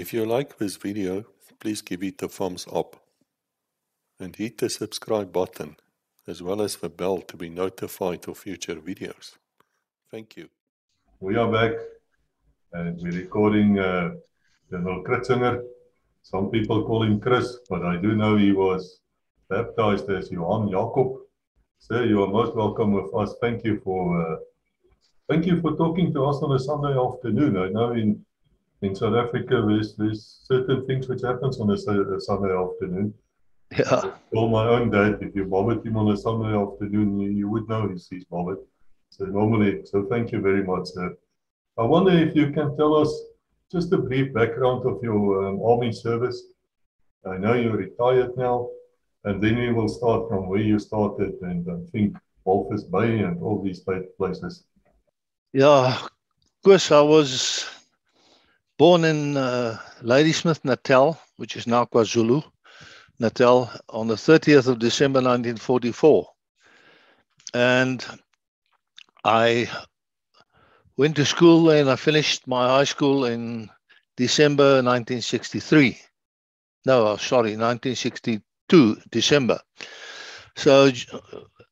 If you like this video, please give it a thumbs up and hit the subscribe button as well as the bell to be notified of future videos. Thank you. We are back and we're recording General Kritzinger. Some people call him Chris, but I do know he was baptized as Johan Jacob. Sir, you are most welcome with us. Thank you for talking to us on a Sunday afternoon. I know in South Africa there's certain things which happens on a Sunday afternoon. Yeah. Well, my own dad, if you bothered him on a Sunday afternoon, you would know he's bothered. So thank you very much, sir. I wonder if you can tell us just a brief background of your army service. I know you're retired now, and then we will start from where you started, and I think Walvis Bay and all these places. Yeah, Chris, I was born in Ladysmith, Natal, which is now KwaZulu, Natal, on the 30th of December 1944. And I went to school there and I finished my high school in December 1963. No, sorry, 1962, December. So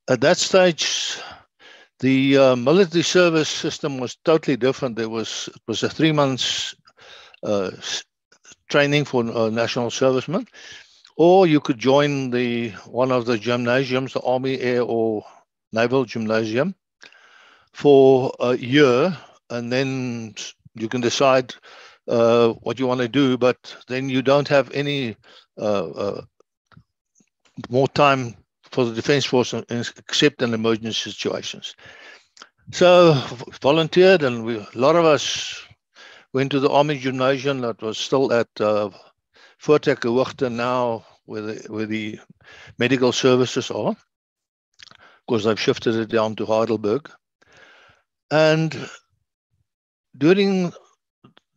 at that stage, the military service system was totally different. It was a 3 months training for national servicemen, or you could join one of the gymnasiums, the Army, Air, or Naval Gymnasium, for a year, and then you can decide what you want to do, but then you don't have any more time for the Defence Force except in emergency situations. So volunteered, and a lot of us went to the Army Gymnasium that was still at Voortek Hoogte now, where the medical services are. Of course, they've shifted it down to Heidelberg. And during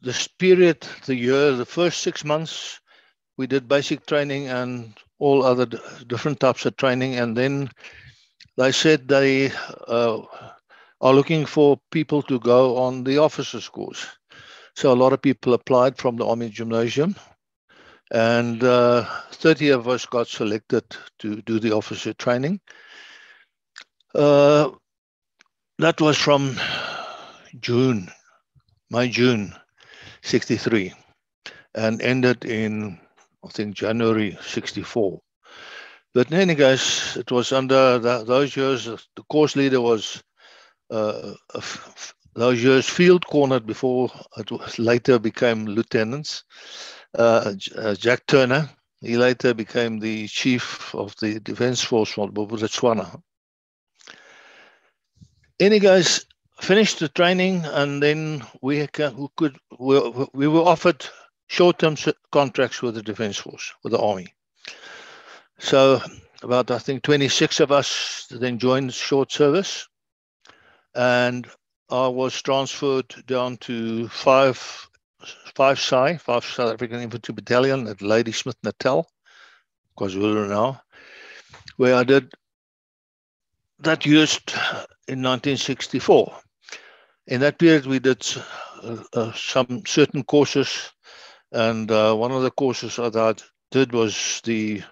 this period, the first 6 months, we did basic training and all other different types of training. And then they said they are looking for people to go on the officers course. So a lot of people applied from the Army Gymnasium, and 30 of us got selected to do the officer training. That was from May, June 63, and ended in, I think, January 64. But in any case, it was under those years, the course leader was those years field cornered before it was later became lieutenants, Jack Turner. He later became the chief of the Defence Force from Botswana. Any guys finished the training, and then we were offered short-term contracts with the Defence Force, with the Army. So about, I think, 26 of us then joined short service, and I was transferred down to 5 South African Infantry Battalion at Ladysmith, Natal, KwaZulu now, where I did that used in 1964. In that period, we did some certain courses, and one of the courses that I did was the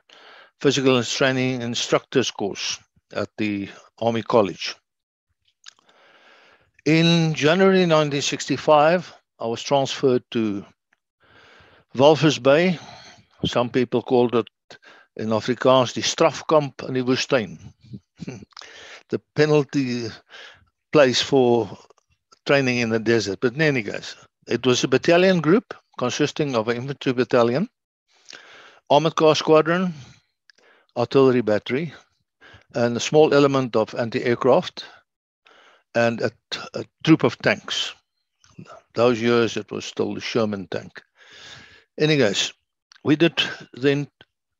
Physical Training Instructors course at the Army College. In January 1965, I was transferred to Walvis Bay. Some people called it in Afrikaans die strafkamp in die woestyn. The penalty place for training in the desert. But in any case, it was a battalion group consisting of an infantry battalion, armored car squadron, artillery battery, and a small element of anti-aircraft, and a troop of tanks. Those years, it was still the Sherman tank. Any case, we did then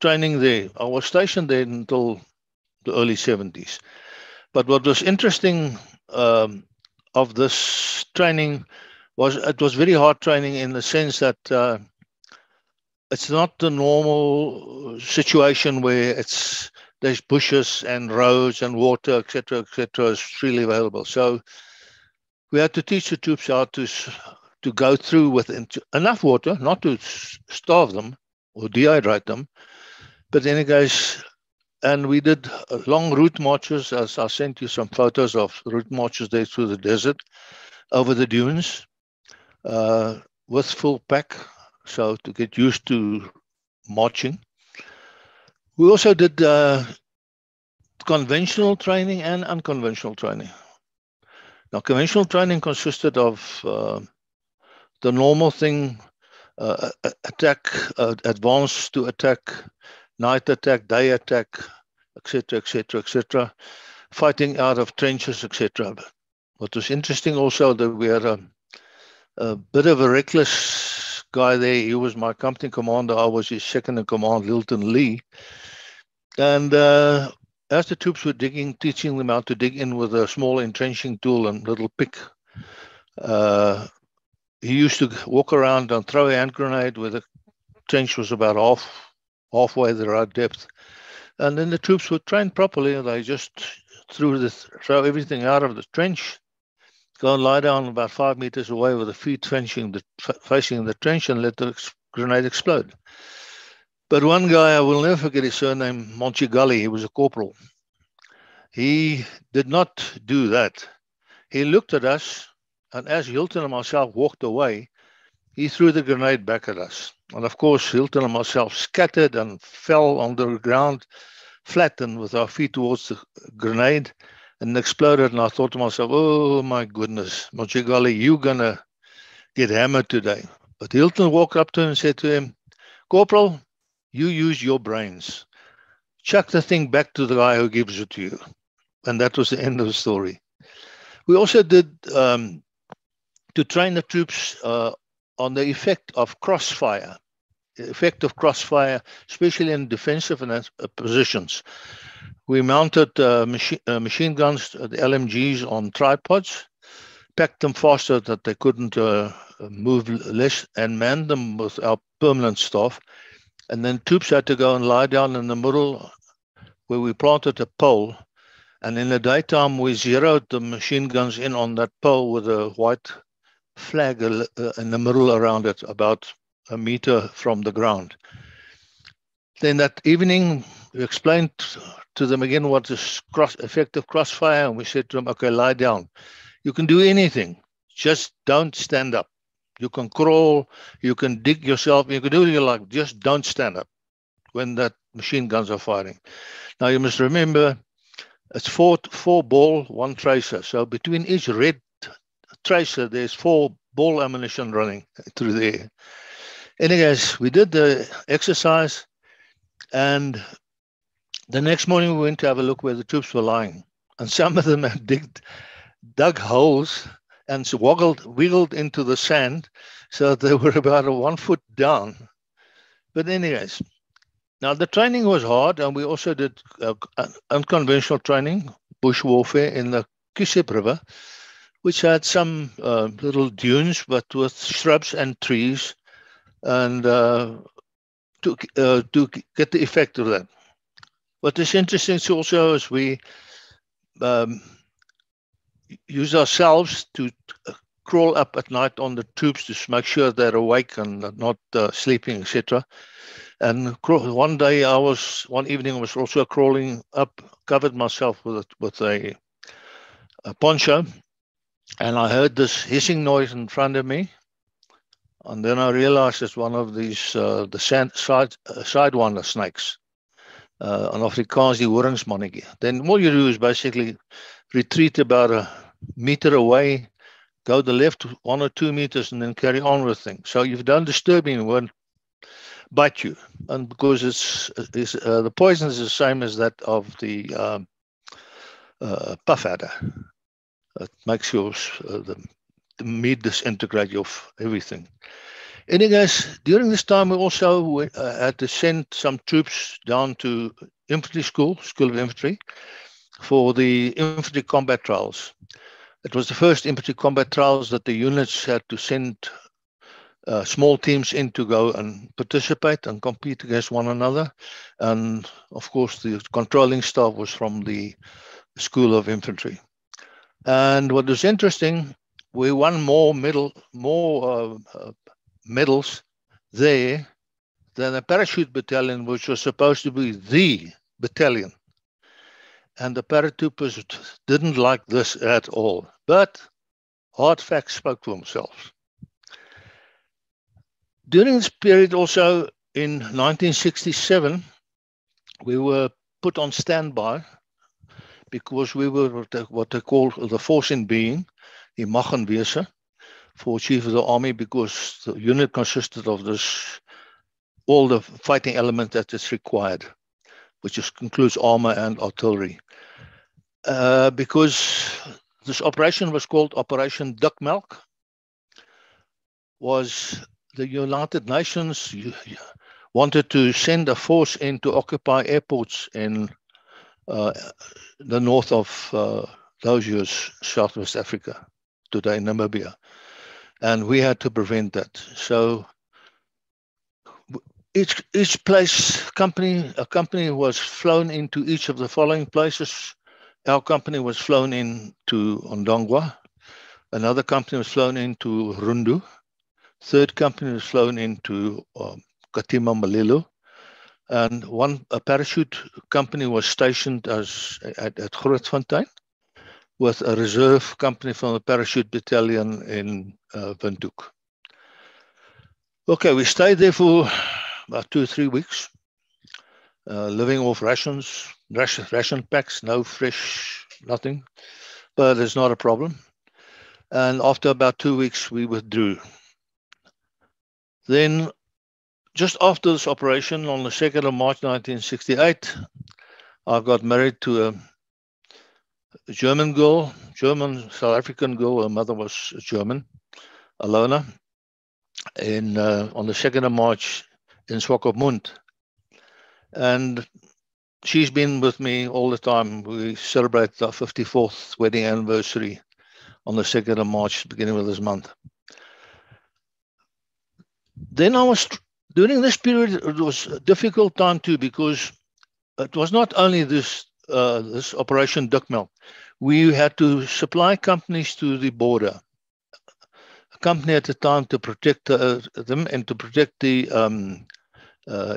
training there. I was stationed there until the early 70s. But what was interesting of this training was it was very hard training in the sense that it's not the normal situation where there's bushes and roads and water, etc., is freely available. So we had to teach the troops how to to go through with enough water, not to starve them or dehydrate them. But in any case, and we did long route marches, as I sent you some photos of route marches there through the desert, over the dunes, with full pack, so to get used to marching. We also did conventional training and unconventional training. Now, conventional training consisted of the normal thing, attack, advance to attack, night attack, day attack, etc., etc., etc., fighting out of trenches, etc. What was interesting also, that we had a bit of a reckless guy there. He was my company commander. I was his second in command, Lilton Lee. And as the troops were digging, teaching them how to dig in with a small entrenching tool and little pick, he used to walk around and throw a hand grenade where the trench was about halfway the right depth. And then the troops were trained properly. They just throw everything out of the trench, go and lie down about 5 meters away with the feet facing the trench, and let the grenade explode. But one guy, I will never forget his surname, Monchigali, he was a corporal. He did not do that. He looked at us, and as Hilton and myself walked away, he threw the grenade back at us. And of course, Hilton and myself scattered and fell on the ground, flattened with our feet towards the grenade, and exploded. And I thought to myself, oh my goodness, Monchigali, you're going to get hammered today. But Hilton walked up to him and said to him, Corporal, you use your brains. Chuck the thing back to the guy who gives it to you. And that was the end of the story. We also did, to train the troops on the effect of crossfire. The effect of crossfire, especially in defensive positions. We mounted machine guns, the LMGs, on tripods, packed them faster that they couldn't move less, and manned them with our permanent staff. And then troops had to go and lie down in the middle where we planted a pole. And in the daytime, we zeroed the machine guns in on that pole with a white flag in the middle around it, about a meter from the ground. Then that evening, we explained to them again what is effective crossfire, and we said to them, okay, lie down. You can do anything, just don't stand up. You can crawl, you can dig yourself, you can do what you like, just don't stand up when that machine guns are firing. Now you must remember, it's four ball, one tracer. So between each red tracer, there's 4 ball ammunition running through the air. Anyways, we did the exercise, and the next morning we went to have a look where the troops were lying. And some of them had dug holes and wiggled into the sand, so they were about 1 foot down. But anyways, now the training was hard, and we also did unconventional training, bush warfare in the Kisep River, which had some little dunes, but with shrubs and trees, and to get the effect of that. What is interesting also is we use ourselves to crawl up at night on the troops to make sure they're awake and not sleeping, etc. And one evening I was also crawling up, covered myself with a poncho, and I heard this hissing noise in front of me. And then I realized it's one of these the sidewinder snakes. On Afrikaans, die horingsmannetjie. Then all you do is basically retreat about a meter away, go the left 1 or 2 meters, and then carry on with things. So if you don't disturb him, he won't bite you. And because the poison is the same as that of the puff adder. It makes the meat disintegrate everything. Anyways, during this time, we also had to send some troops down to infantry school of infantry, for the infantry combat trials. It was the first infantry combat trials that the units had to send small teams in to go and participate and compete against one another. And of course, the controlling staff was from the School of Infantry. And what was interesting we won more medals there than a parachute battalion, which was supposed to be the battalion. And the paratroopers didn't like this at all. But hard facts spoke for themselves. During this period also, in 1967, we were put on standby because we were what they call the force in being, die mag en wese, for Chief of the Army, because the unit consisted of all the fighting element that is required, which includes armor and artillery. Because this operation was called Operation Duck Milk, was the United Nations wanted to send a force in to occupy airports in the north of those years, Southwest Africa, today Namibia. And we had to prevent that. So each place, a company was flown into each of the following places. Our company was flown into Ondangwa. Another company was flown into Rundu. Third company was flown into Katima Malilo. And a parachute company was stationed at Grootfontein, with a reserve company from the parachute battalion in Windhoek. Okay, we stayed there for about 2 or 3 weeks, living off ration packs, no fresh, nothing, but it's not a problem. And after about 2 weeks, we withdrew. Then, just after this operation, on the 2nd of March 1968, I got married to a German girl, South African girl. Her mother was German, Alona, on the 2nd of March in Swakopmund. And she's been with me all the time. We celebrate our 54th wedding anniversary on the 2nd of March, beginning of this month. Then during this period, it was a difficult time too, because it was not only this Operation Duck Milk. We had to supply companies to the border. A company at the time to protect them and to protect the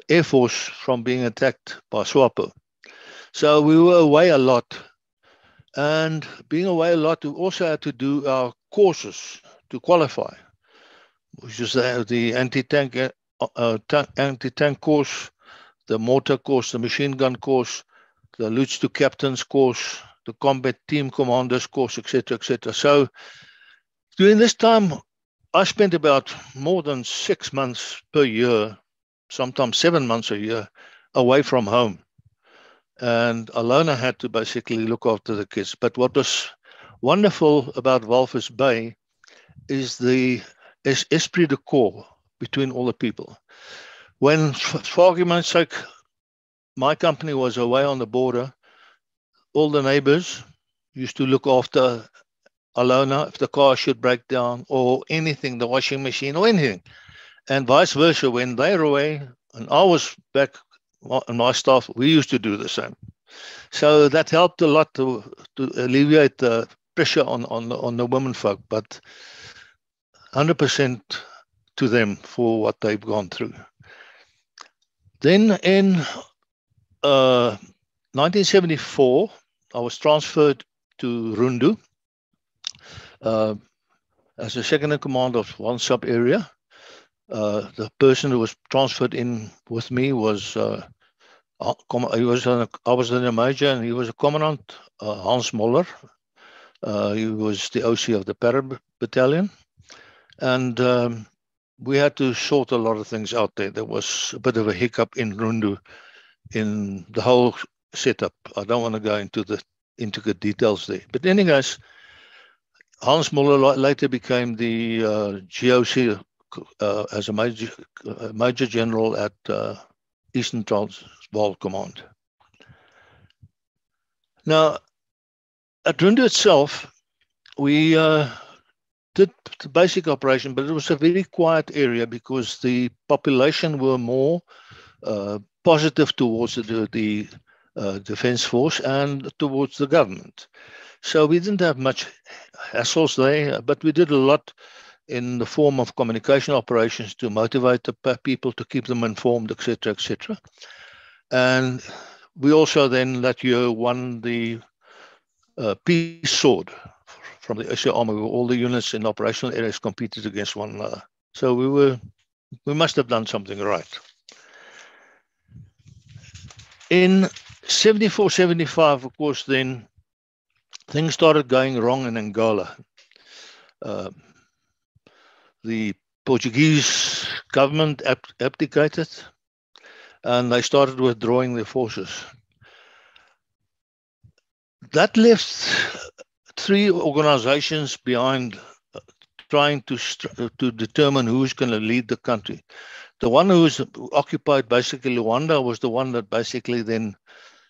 Air Force from being attacked by SWAPO. So we were away a lot. And being away a lot, we also had to do our courses to qualify, which is the anti-tank course, the mortar course, the machine gun course, the Lutes to Captains course, the combat team commanders course, etc., etc. So during this time, I spent about more than 6 months per year, sometimes 7 months a year, away from home. And Alona had to basically look after the kids. But what was wonderful about Walvis Bay is the esprit de corps between all the people. When, for argument's sake, my company was away on the border, all the neighbors used to look after Alona if the car should break down or anything, the washing machine or anything. And vice versa, when they were away and I was back on my staff, we used to do the same. So that helped a lot to alleviate the pressure on the women folk, but 100% to them for what they've gone through. Then in 1974, I was transferred to Rundu as a second in command of one sub area. The person who was transferred in with me was I was in a major and he was a commandant, Hans Moller. He was the OC of the para battalion, and we had to sort a lot of things out there. There was a bit of a hiccup in Rundu in the whole setup. I don't want to go into the intricate details there, but anyways, Hans Moller later became the GOC as a major general at Eastern Transvaal Command. Now, at Rundu itself, we did the basic operation, but it was a very quiet area because the population were more positive towards the Defence Force and towards the government. So we didn't have much hassles there, but we did a lot in the form of communication operations to motivate the people, to keep them informed, etc., etc. And we also then that year won the peace sword from the SA Army, where all the units in operational areas competed against one another. So we must have done something right. In 74, 75, of course, then things started going wrong in Angola. The Portuguese government abdicated, and they started withdrawing their forces. That left three organizations behind, trying to determine who's going to lead the country. The one who occupied basically Luanda was the one that basically then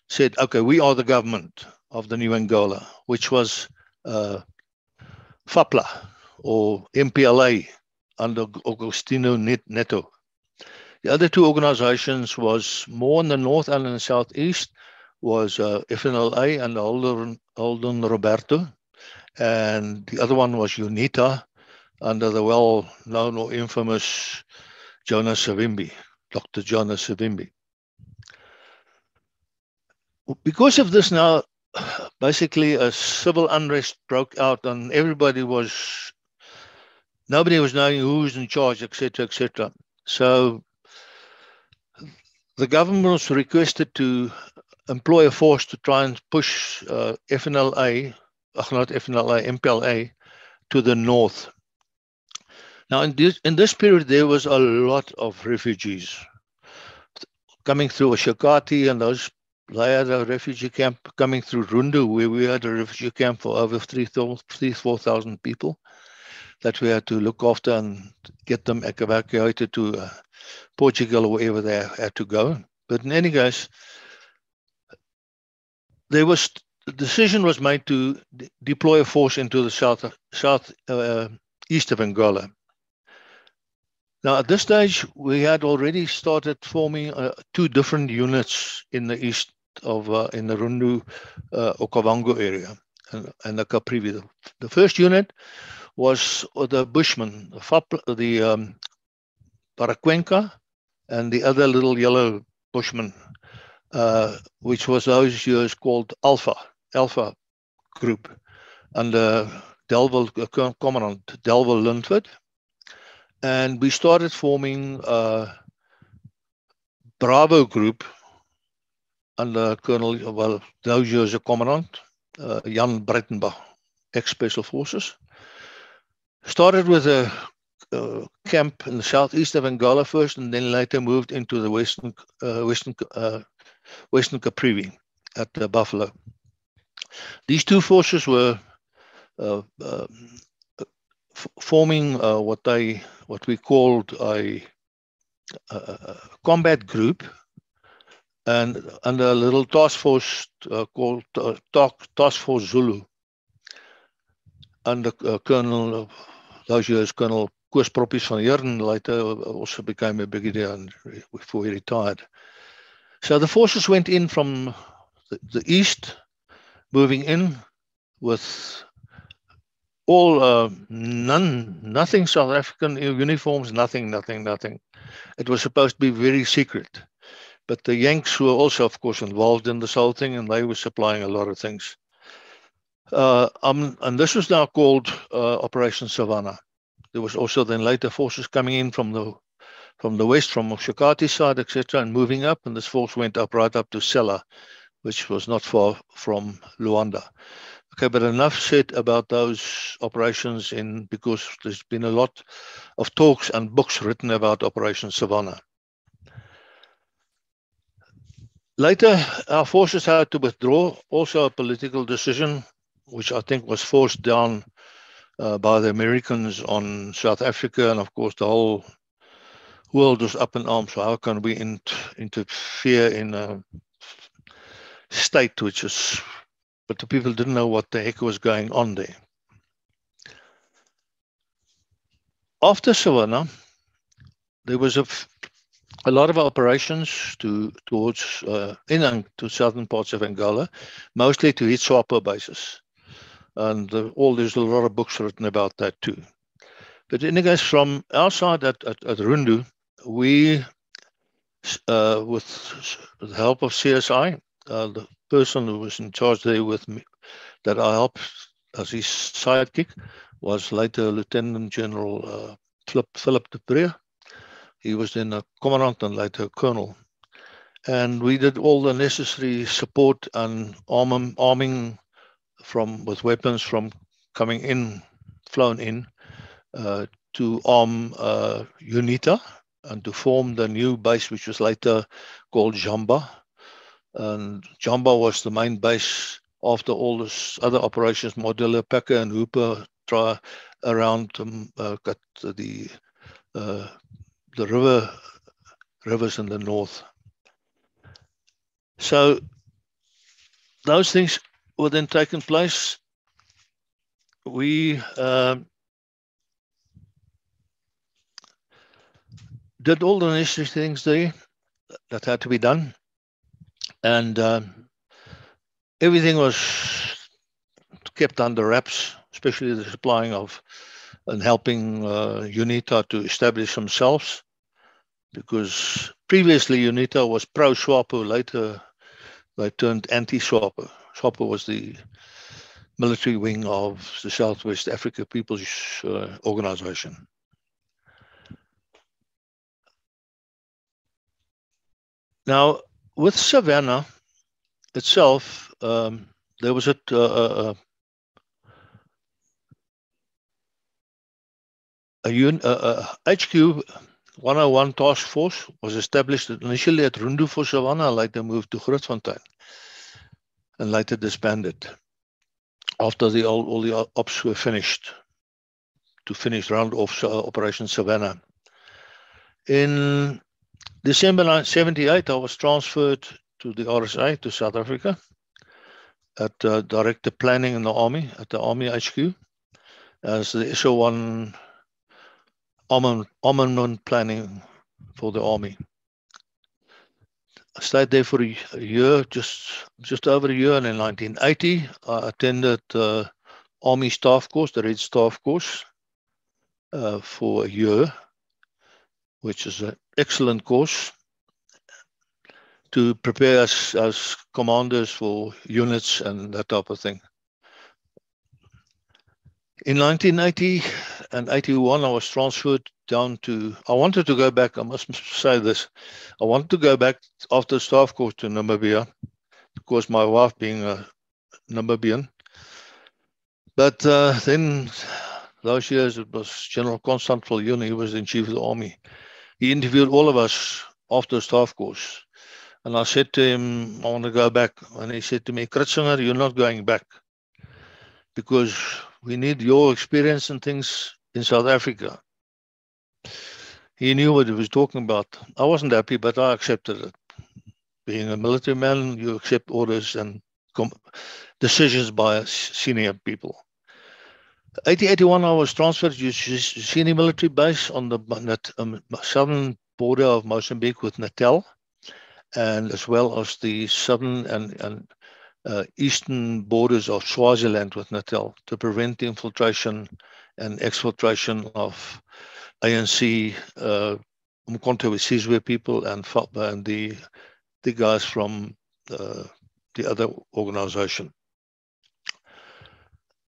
said, okay, we are the government of the new Angola, which was FAPLA or MPLA under Agostinho Neto. The other two organizations was more in the north and in the southeast, was FNLA and Alden Roberto, and the other one was UNITA under the well-known or infamous Jonas Savimbi, Dr. Jonas Savimbi. Because of this now, basically a civil unrest broke out and nobody was knowing who was in charge, etc., etc. So the government was requested to employ a force to try and push MPLA to the north. Now, in this period, there was a lot of refugees coming through Oshakati, and they had a refugee camp coming through Rundu, where we had a refugee camp for over 4,000 people that we had to look after and get them evacuated to Portugal or wherever they had to go. But in any case, the decision was made to deploy a force into the southeast of Angola. Now, at this stage, we had already started forming two different units in the east of in the Rundu, Okavango area and the Caprivi. The first unit was the Bushmen, the Paracuenca, and the other little yellow Bushman, which was those years called Alpha Group, under Commandant Delville Lindford. And we started forming Bravo Group under Colonel, well, those years a Commandant, Jan Breitenbach, ex-Special Forces. Started with a camp in the southeast of Angola first, and then later moved into the western Caprivi at Buffalo. These two forces were forming what we called a combat group, and under a little task force called Task Force Zulu, under Colonel, those years Colonel Koos Proppies van Heerden, later also became a brigadier before he retired. So the forces went in from the east, moving in with all nothing South African uniforms, nothing. It was supposed to be very secret, but the Yanks were also, of course, involved in this whole thing, and they were supplying a lot of things. And this was now called Operation Savannah. There was also then later forces coming in from the west, from Oshakati side, etc., and moving up, and this force went up right up to Sela, which was not far from Luanda. Okay, but enough said about those operations because there's been a lot of talks and books written about Operation Savannah. Later, our forces had to withdraw, also a political decision, which I think was forced down by the Americans on South Africa, and of course the whole world was up in arms. So how can we interfere in a state which is... But the people didn't know what the heck was going on there. After Savannah, there was a lot of operations towards southern parts of Angola, mostly to hit SWAPO bases. And there's a lot of books written about that too. But in any case, from our side at Rundu, we, with the help of CSI, the person who was in charge there with me, that I helped as his sidekick, was later Lieutenant General Philip de Breer. He was then a commandant and later a colonel. And we did all the necessary support and arming with weapons from coming in, flown in, to arm UNITA and to form the new base, which was later called Jamba. And Jamba was the main base after all this other operations, Modular, Packer, and Hooper, try around the rivers in the north. So those things were then taken place. We did all the necessary things there that had to be done. And everything was kept under wraps, especially the supplying of and helping UNITA to establish themselves. Because previously UNITA was pro-SWAPO, later they turned anti-SWAPO. SWAPO was the military wing of the Southwest Africa People's Organization. Now, with Savannah itself, there was a HQ 101 task force was established initially at Rundu for Savannah, later moved to Grootfontein, and later disbanded after all the ops were finished, to finish round off Operation Savannah. In December 1978, I was transferred to the RSA, to South Africa, at Director Planning in the Army, at the Army HQ, as the SO1 armament planning for the Army. I stayed there for a year, just over a year, and in 1980, I attended Army Staff Course, the Red Staff Course, for a year, which is an excellent course to prepare us as commanders for units and that type of thing. In 1980 and 81, I was transferred down to, I wanted to go back, I must say this, I wanted to go back after the staff course to Namibia, because my wife being a Namibian. But then, those years, it was General Constant Viljoen, he was in chief of the army. He interviewed all of us after the staff course. And I said to him, I want to go back. And he said to me, Kritzinger, you're not going back, because we need your experience and things in South Africa. He knew what he was talking about. I wasn't happy, but I accepted it. Being a military man, you accept orders and decisions by senior people. 1981, I was transferred to senior military base on the southern border of Mozambique with Natal, and as well as the southern and eastern borders of Swaziland with Natal, to prevent the infiltration and exfiltration of ANC, Umkhonto we Sizwe people, and the guys from the other organization.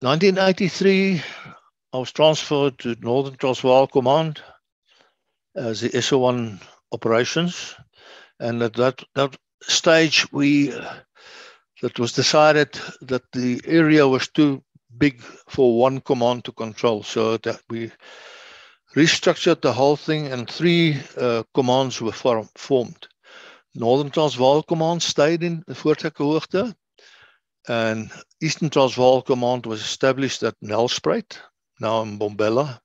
1983, I was transferred to Northern Transvaal Command as the SO1 operations, and at that stage it was decided that the area was too big for one command to control, so that we restructured the whole thing, and 3 commands were formed. Northern Transvaal Command stayed in Voortrekker-Hoogte, and Eastern Transvaal Command was established at Nelspruit, now in Bombela,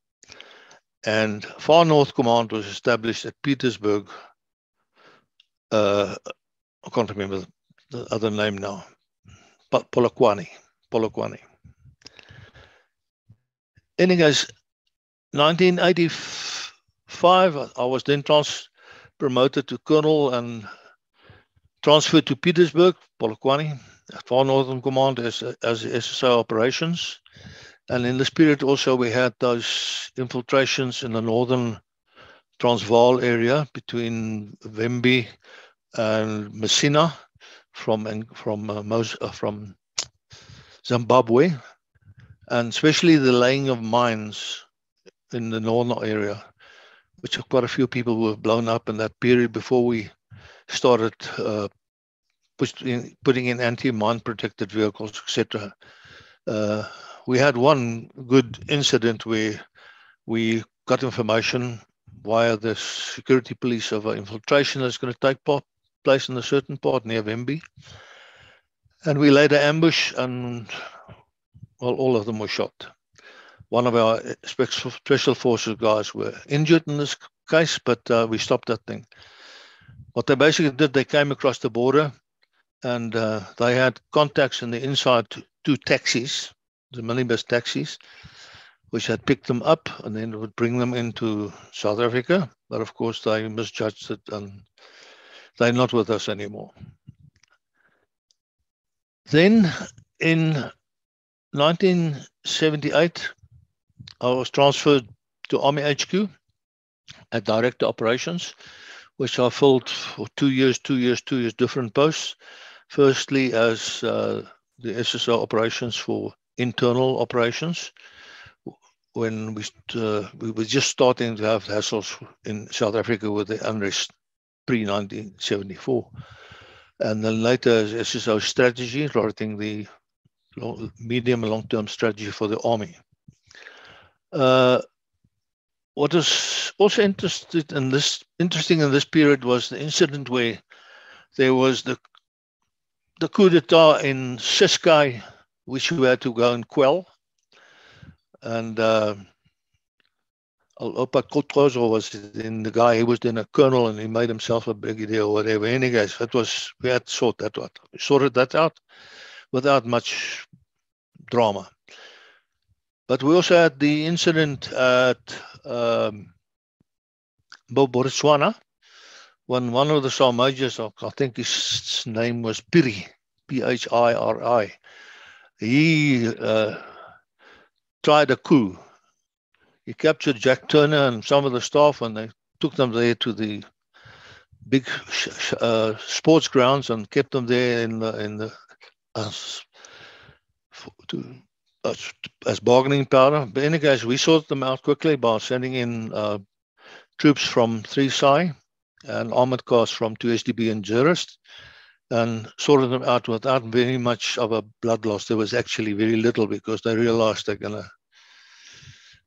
and Far North Command was established at Petersburg. I can't remember the other name now, but Polokwane. Anyways, 1985, I was then promoted to colonel and transferred to Petersburg, Polokwane, Far Northern Command as SSO operations. And in this period also we had those infiltrations in the northern Transvaal area between Wembe and Messina from Zimbabwe, and especially the laying of mines in the northern area, which quite a few people were blown up in that period before we started putting in anti-mine protected vehicles, etc. We had one good incident where we got information via the security police of an infiltration that's going to take place in a certain part near Wembe. And we laid an ambush, and well, all of them were shot. One of our special forces guys were injured in this case, but we stopped that thing. What they basically did, they came across the border, and they had contacts in the inside two taxis, the minibus taxis, which had picked them up and then would bring them into South Africa. But of course, they misjudged it, and they're not with us anymore. Then in 1978, I was transferred to Army HQ at Director Operations, which I filled for 2 years, different posts. Firstly, as the SSO operations for internal operations, when we were just starting to have hassles in South Africa with the unrest pre-1974. And then later as SSO strategy, writing the medium and long-term strategy for the Army. What was also interesting in this period was the incident where there was the coup d'etat in Ciskei, which we had to go and quell. And Opa Kotrozo was in the guy, he was then a colonel and he made himself a brigadier or whatever. Anyways, we had to sort that out. We sorted that out without much drama. But we also had the incident at Botswana, when one of the Sergeant Majors, I think his name was Phiri, Phiri, he tried a coup. He captured Jack Turner and some of the staff, and they took them there to the big sports grounds and kept them there as bargaining powder. But in any case, we sorted them out quickly by sending in troops from 3SI and armored cars from 2SDB and Jurist, and sorted them out without very much of a blood loss. There was actually very little because they realized they're going to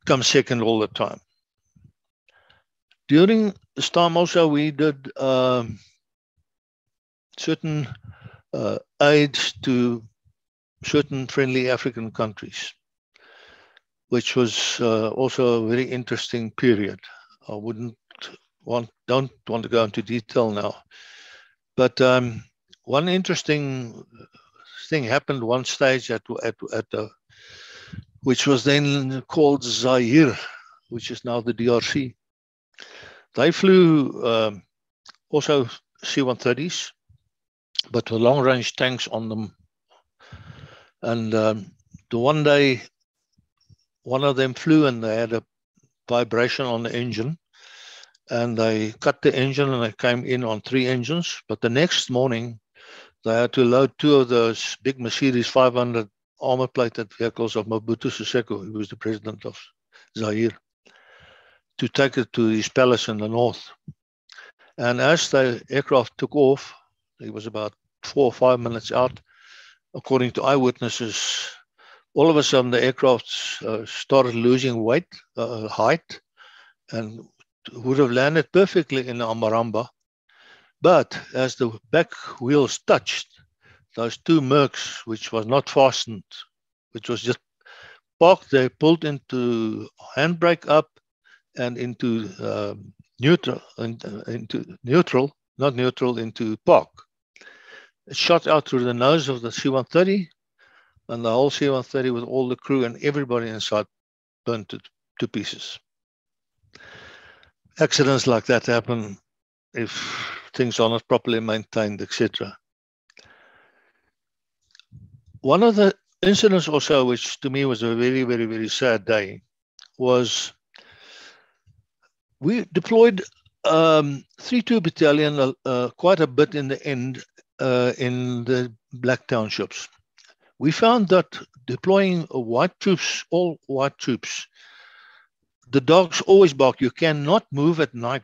come second all the time. During this time also, we did certain aids to certain friendly African countries, which was also a very interesting period. I don't want to go into detail now, but one interesting thing happened one stage which was then called Zaire, which is now the DRC. They flew also C-130s, but with long-range tanks on them. And the one day, one of them flew and they had a vibration on the engine, and they cut the engine and they came in on 3 engines. But the next morning, they had to load 2 of those big Mercedes 500 armor-plated vehicles of Mobutu Seseko, who was the president of Zaire, to take it to his palace in the north. And as the aircraft took off, it was about 4 or 5 minutes out, according to eyewitnesses, all of a sudden the aircraft started losing height, and would have landed perfectly in Amaramba. But as the back wheels touched, those 2 Mercs, which was not fastened, which was just parked, they pulled into handbrake up and into neutral, into park. It shot out through the nose of the C-130, and the whole C-130 with all the crew and everybody inside burned to pieces. Accidents like that happen if things are not properly maintained, etc. one of the incidents also, which to me was a very, very, very sad day, was we deployed 3-2 battalion quite a bit in the end in the black townships. We found that deploying white troops, all white troops, the dogs always bark. You cannot move at night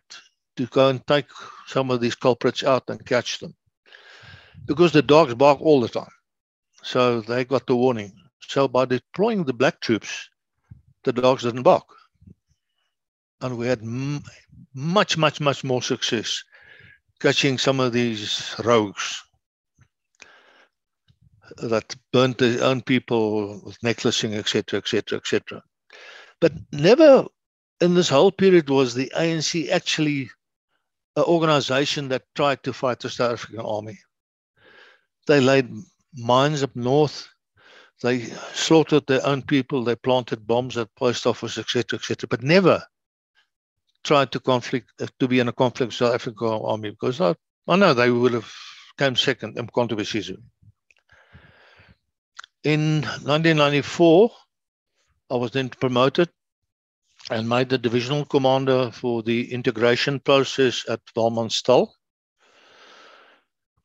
to go and take some of these culprits out and catch them, because the dogs bark all the time. So they got the warning. So by deploying the black troops, the dogs didn't bark. And we had much, much, much more success catching some of these rogues that burnt their own people with necklacing, etc., etc., etc. But never in this whole period was the ANC actually an organization that tried to fight the South African army. They laid mines up north. They slaughtered their own people. They planted bombs at post office, etc., etc., but never tried to be in a conflict with South African army, because I know they would have come second in controversies. In 1994, I was then promoted and made the divisional commander for the integration process at Walmanstal,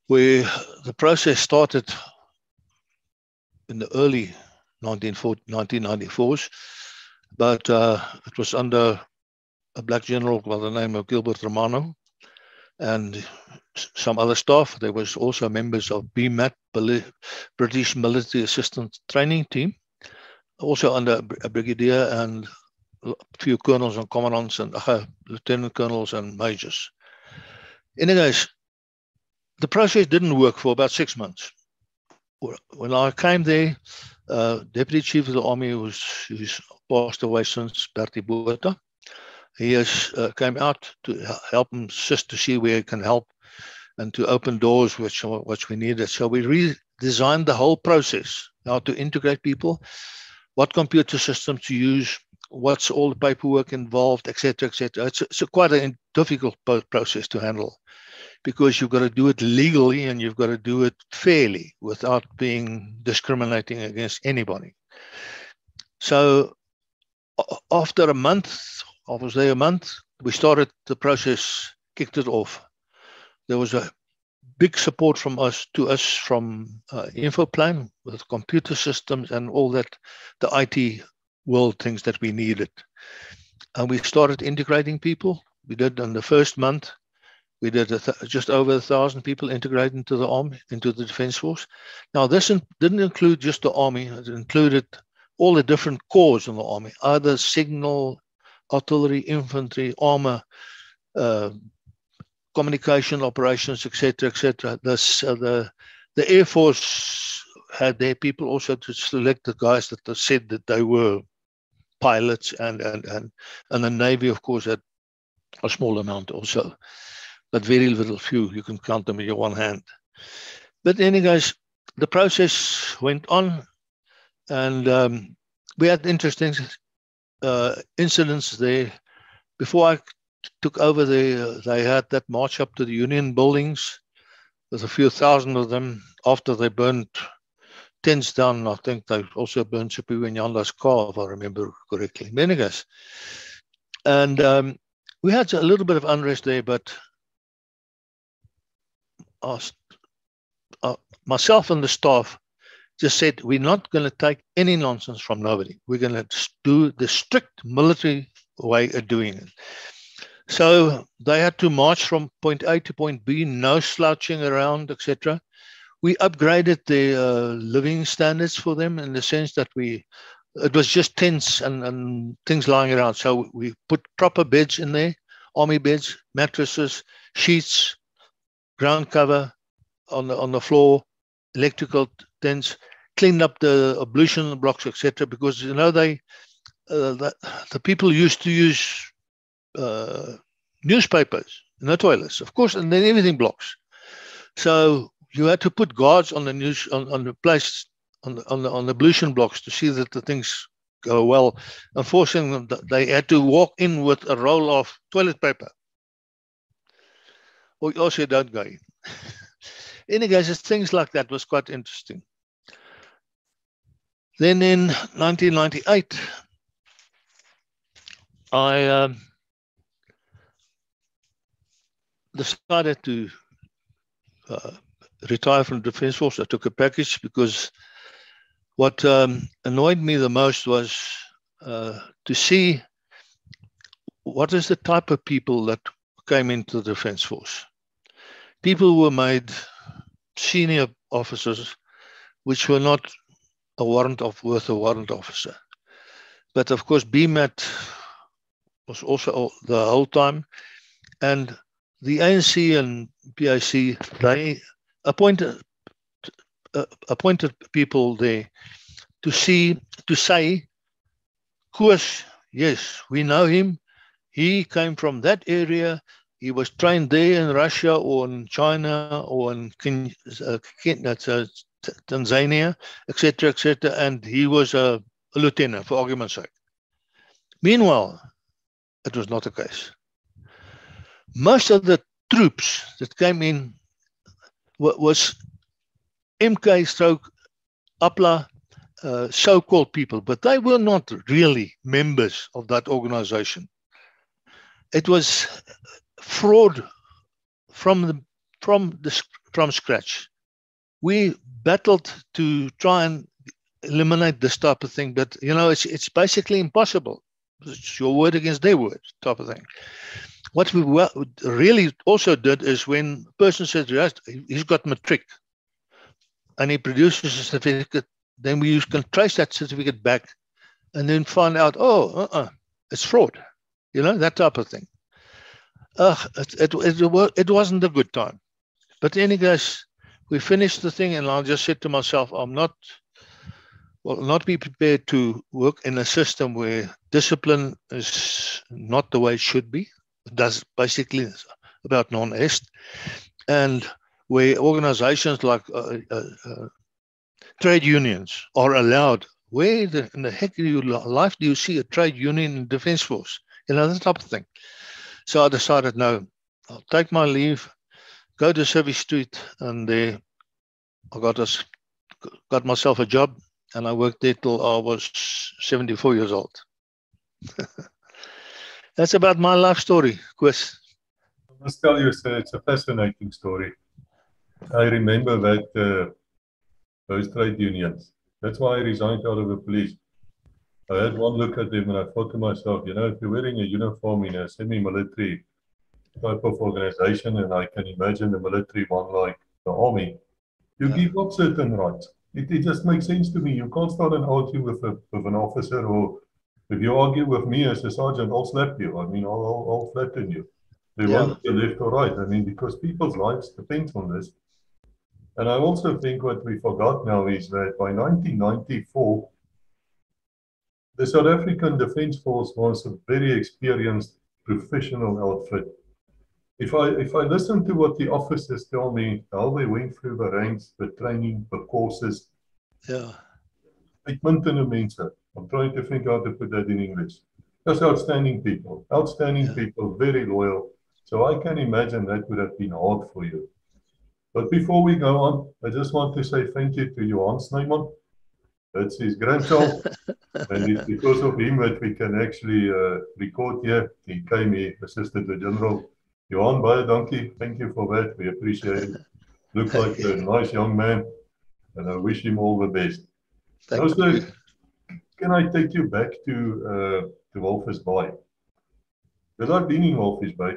where the process started in the early 1994s, but it was under a black general by the name of Gilbert Romano and some other staff. There was also members of BMAT, British Military Assistance Training Team, also under a brigadier and a few colonels and commandants and lieutenant colonels and majors. Anyways, the process didn't work for about 6 months. When I came there, Deputy Chief of the Army, who's passed away since, Bertie Botha, he has came out to help him, just to see where he can help and to open doors which we needed. So we redesigned the whole process, how to integrate people, what computer system to use, what's all the paperwork involved, etc., etc. It's quite a difficult process to handle, because you've got to do it legally and you've got to do it fairly without being discriminating against anybody. So after a month, I was there a month, we started the process, kicked it off. There was a big support from us from Infoplan with computer systems and all that, the IT world things that we needed. And we started integrating people. We did in the first month, we did just over 1,000 people integrated into the army, into the Defence Force. Now, this didn't include just the army. It included all the different corps in the army, either signal, artillery, infantry, armor, communication operations, etc., etc. The Air Force had their people also to select the guys that said that they were pilots, and the Navy, of course, had a small amount also, but very little, few. You can count them with your one hand. But anyways, the process went on, and we had interesting incidents there. Before I took over there, they had that march up to the Union buildings with a few thousand of them. After they burned tents down, I think they also burned Sipiwe Nyanda's car, if I remember correctly. Anyways, and we had a little bit of unrest there, but myself and the staff just said, we're not going to take any nonsense from nobody. We're going to do the strict military way of doing it. So they had to march from point A to point B, no slouching around, etc. We upgraded the living standards for them in the sense that it was just tents and things lying around. So we put proper beds in there, army beds, mattresses, sheets, ground cover on the floor, electrical tents, cleaned up the ablution blocks, etc. Because, you know, the people used to use newspapers in the toilets, of course, and then everything blocks. So you had to put guards on the place on the ablution blocks to see that the things go well. Unfortunately, they had to walk in with a roll of toilet paper. Or also don't go in. Anyways, things like that was quite interesting. Then in 1998, I decided to retire from the Defence Force. I took a package because what annoyed me the most was to see what is the type of people that came into the Defence Force. People were made senior officers, which were not worth a warrant officer. But of course, BMAT was also the whole time. And the ANC and PIC, they appointed people there to say, Koos, yes, we know him. He came from that area. He was trained there in Russia or in China or in Tanzania, etc., and he was a lieutenant, for argument's sake. Meanwhile, it was not the case. Most of the troops that came in was MK/APLA so-called people, but they were not really members of that organization. It was fraud from scratch. We battled to try and eliminate this type of thing, but it's basically impossible. It's your word against their word type of thing. What we really also did is when a person says, yes, he's got matric, and he produces a certificate, then we can trace that certificate back and then find out, it's fraud, that type of thing. It wasn't a good time. But in any case, we finished the thing, and I just said to myself, not be prepared to work in a system where discipline is not the way it should be. That's basically about non-est, and where organizations like trade unions are allowed. Where in the heck in your life do you see a trade union in the Defence Force? That type of thing. So I decided, no, I'll take my leave, go to Service Street, and there I got myself a job, and I worked there till I was 74 years old. That's about my life story, Chris. I must tell you, it's a fascinating story. I remember that those trade unions. That's why I resigned out of the police. I had one look at them and I thought to myself, if you're wearing a uniform in a semi-military type of organization, and I can imagine the military one like the army, you give up certain rights. It just makes sense to me. You can't start and argue with an officer, or if you argue with me as a sergeant, I'll slap you. I'll flatten you. They won't be left or right. Because people's lives depend on this. And I also think what we forgot now is that by 1994, the South African Defence Force was a very experienced professional outfit. If I listen to what the officers tell me, how they went through the ranks, the training, the courses, uitmuntende mense. I'm trying to think how to put that in English. Just outstanding people, very loyal. So I can imagine that would have been hard for you. But before we go on, I just want to say thank you to Johan Snyman. That's his grandchild. And it's because of him that we can actually record here. He assisted the General. Johan, baie dankie. Thank you for that. We appreciate it. Looks like a nice young man. And I wish him all the best. Also, can I take you back to Walvis Bay? Because I've been in Walvis Bay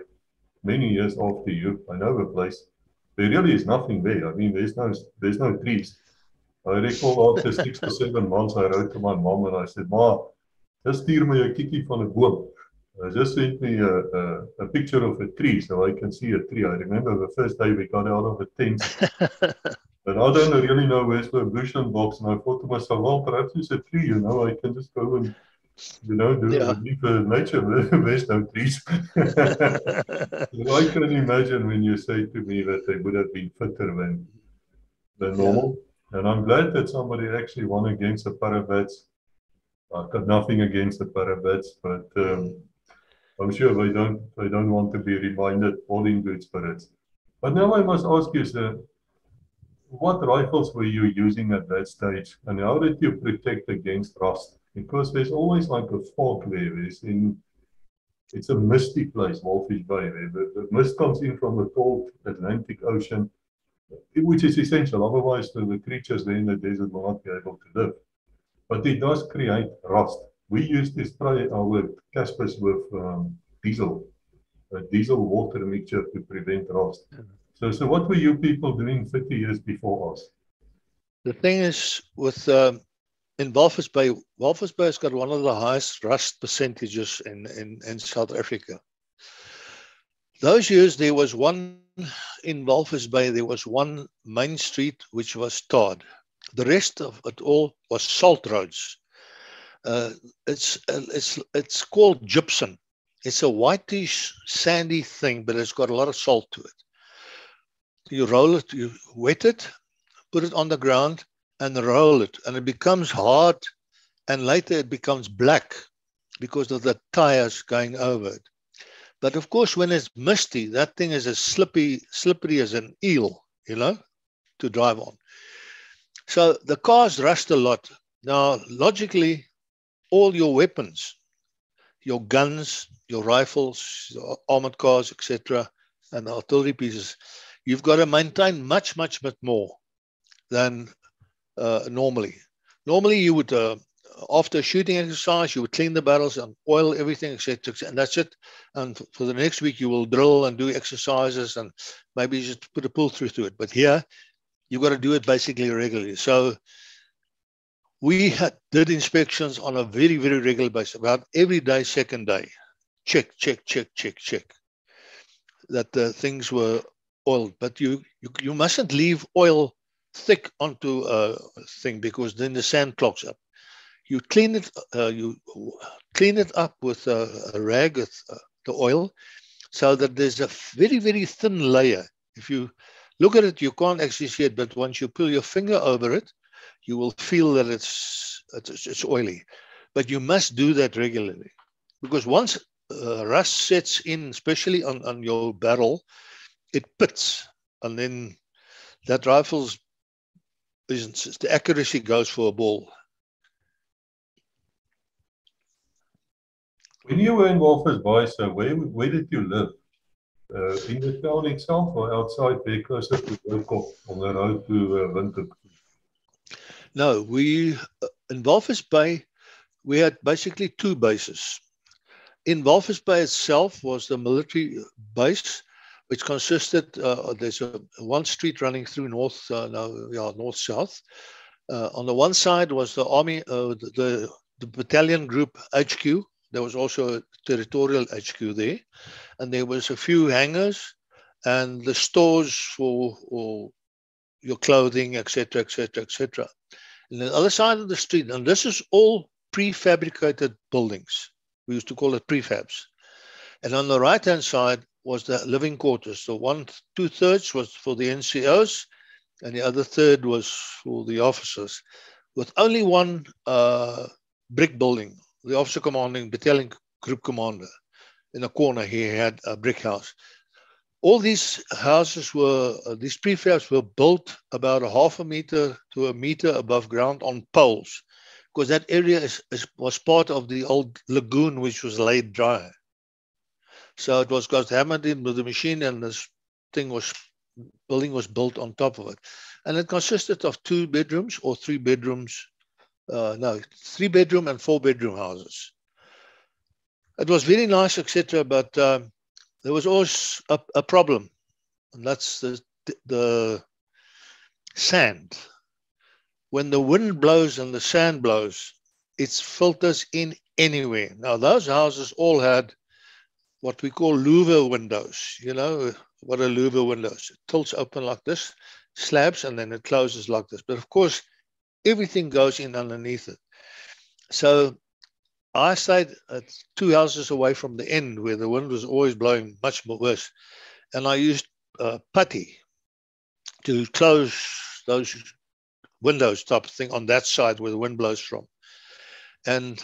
many years after you. I know the place. There really is nothing there. There's no trees. I recall after 6 or 7 months, I wrote to my mom and I said, Ma, just stuur my 'n kiekie van 'n boom. Just sent me a picture of a tree so I can see a tree. I remember the first day we got out of the tent. But I don't really know where's the bush and box. And I thought to myself, well, perhaps it's a tree, I can just go and, leave nature. There's no trees. So I can imagine when you say to me that they would have been fitter than normal. And I'm glad that somebody actually won against the Parabats. I've got nothing against the Parabats, but I'm sure they don't want to be reminded all in good spirits. But now I must ask you, sir, what rifles were you using at that stage, and how did you protect against rust? Because there's always like a fog there. It's a misty place, Walfish Bay. The mist comes in from the cold Atlantic Ocean, which is essential. Otherwise, the creatures there in the desert will not be able to live. But it does create rust. We used to spray our Caspers with diesel, a diesel water mixture to prevent rust. So what were you people doing 30 years before us? The thing is, with in Walvis Bay has got one of the highest rust percentages in South Africa. Those years, there was one, in Walvis Bay, there was one main street which was tarred. The rest of it all was salt roads. It's called gypsum. It's a whitish, sandy thing, but it's got a lot of salt to it. You roll it, you wet it, put it on the ground, and roll it, and it becomes hard, and later it becomes black because of the tires going over it. But of course, when it's misty, that thing is as slippery as an eel, you know, to drive on. So the cars rust a lot. Now, logically, all your weapons, your guns, your rifles, your armored cars, etc., and the artillery pieces, you've got to maintain much more than normally. Normally, you would, after a shooting exercise, you would clean the barrels and oil everything, etc., and that's it. And for the next week, you will drill and do exercises and maybe just put a pull through to it. But here, you've got to do it basically regularly. So we did inspections on a very regular basis, about every day, second day. Check that the things were oiled. But you mustn't leave oil thick onto a thing, because then the sand clogs up. You clean it up with a rag with the oil, so that there's a very thin layer. If you look at it, you can't actually see it, but once you pull your finger over it, you will feel that it's oily. But you must do that regularly, because once rust sets in, especially on your barrel, it pits, and then that rifle's the accuracy goes for a ball. When you were in Walvis Bay, so where did you live? In the town itself or outside there, closer to Burkop, on the road to Windhoek? No, in Walvis Bay, we had basically two bases. In Walvis Bay itself was the military base, which consisted, there's one street running through north-south. On the one side was the army, the battalion group HQ. There was also a territorial HQ there. And there was a few hangars and the stores for your clothing, etc. And the other side of the street, and this is all prefabricated buildings. We used to call it prefabs. And on the right-hand side was the living quarters. So 2/3 was for the NCOs, and the other third was for the officers, with only one brick building. The officer commanding battalion group commander. In a corner, he had a brick house. All these houses these prefabs were built about 0.5 meter to 1 meter above ground on poles, because that area was part of the old lagoon, which was laid dry. So it got hammered in with the machine, and this building was built on top of it. And it consisted of 2 bedrooms or 3 bedrooms, 3-bedroom and 4-bedroom houses. It was very nice, etc., but there was always a problem, and that's the sand. When the wind blows and the sand blows, it filters in anywhere. Now, those houses all had what we call louver windows. You know what a louver window is? It tilts open like this, slabs, and then it closes like this. But of course, everything goes in underneath it. So I stayed at 2 houses away from the end, where the wind was always blowing much more worse. And I used putty to close those windows type of thing on that side where the wind blows from. And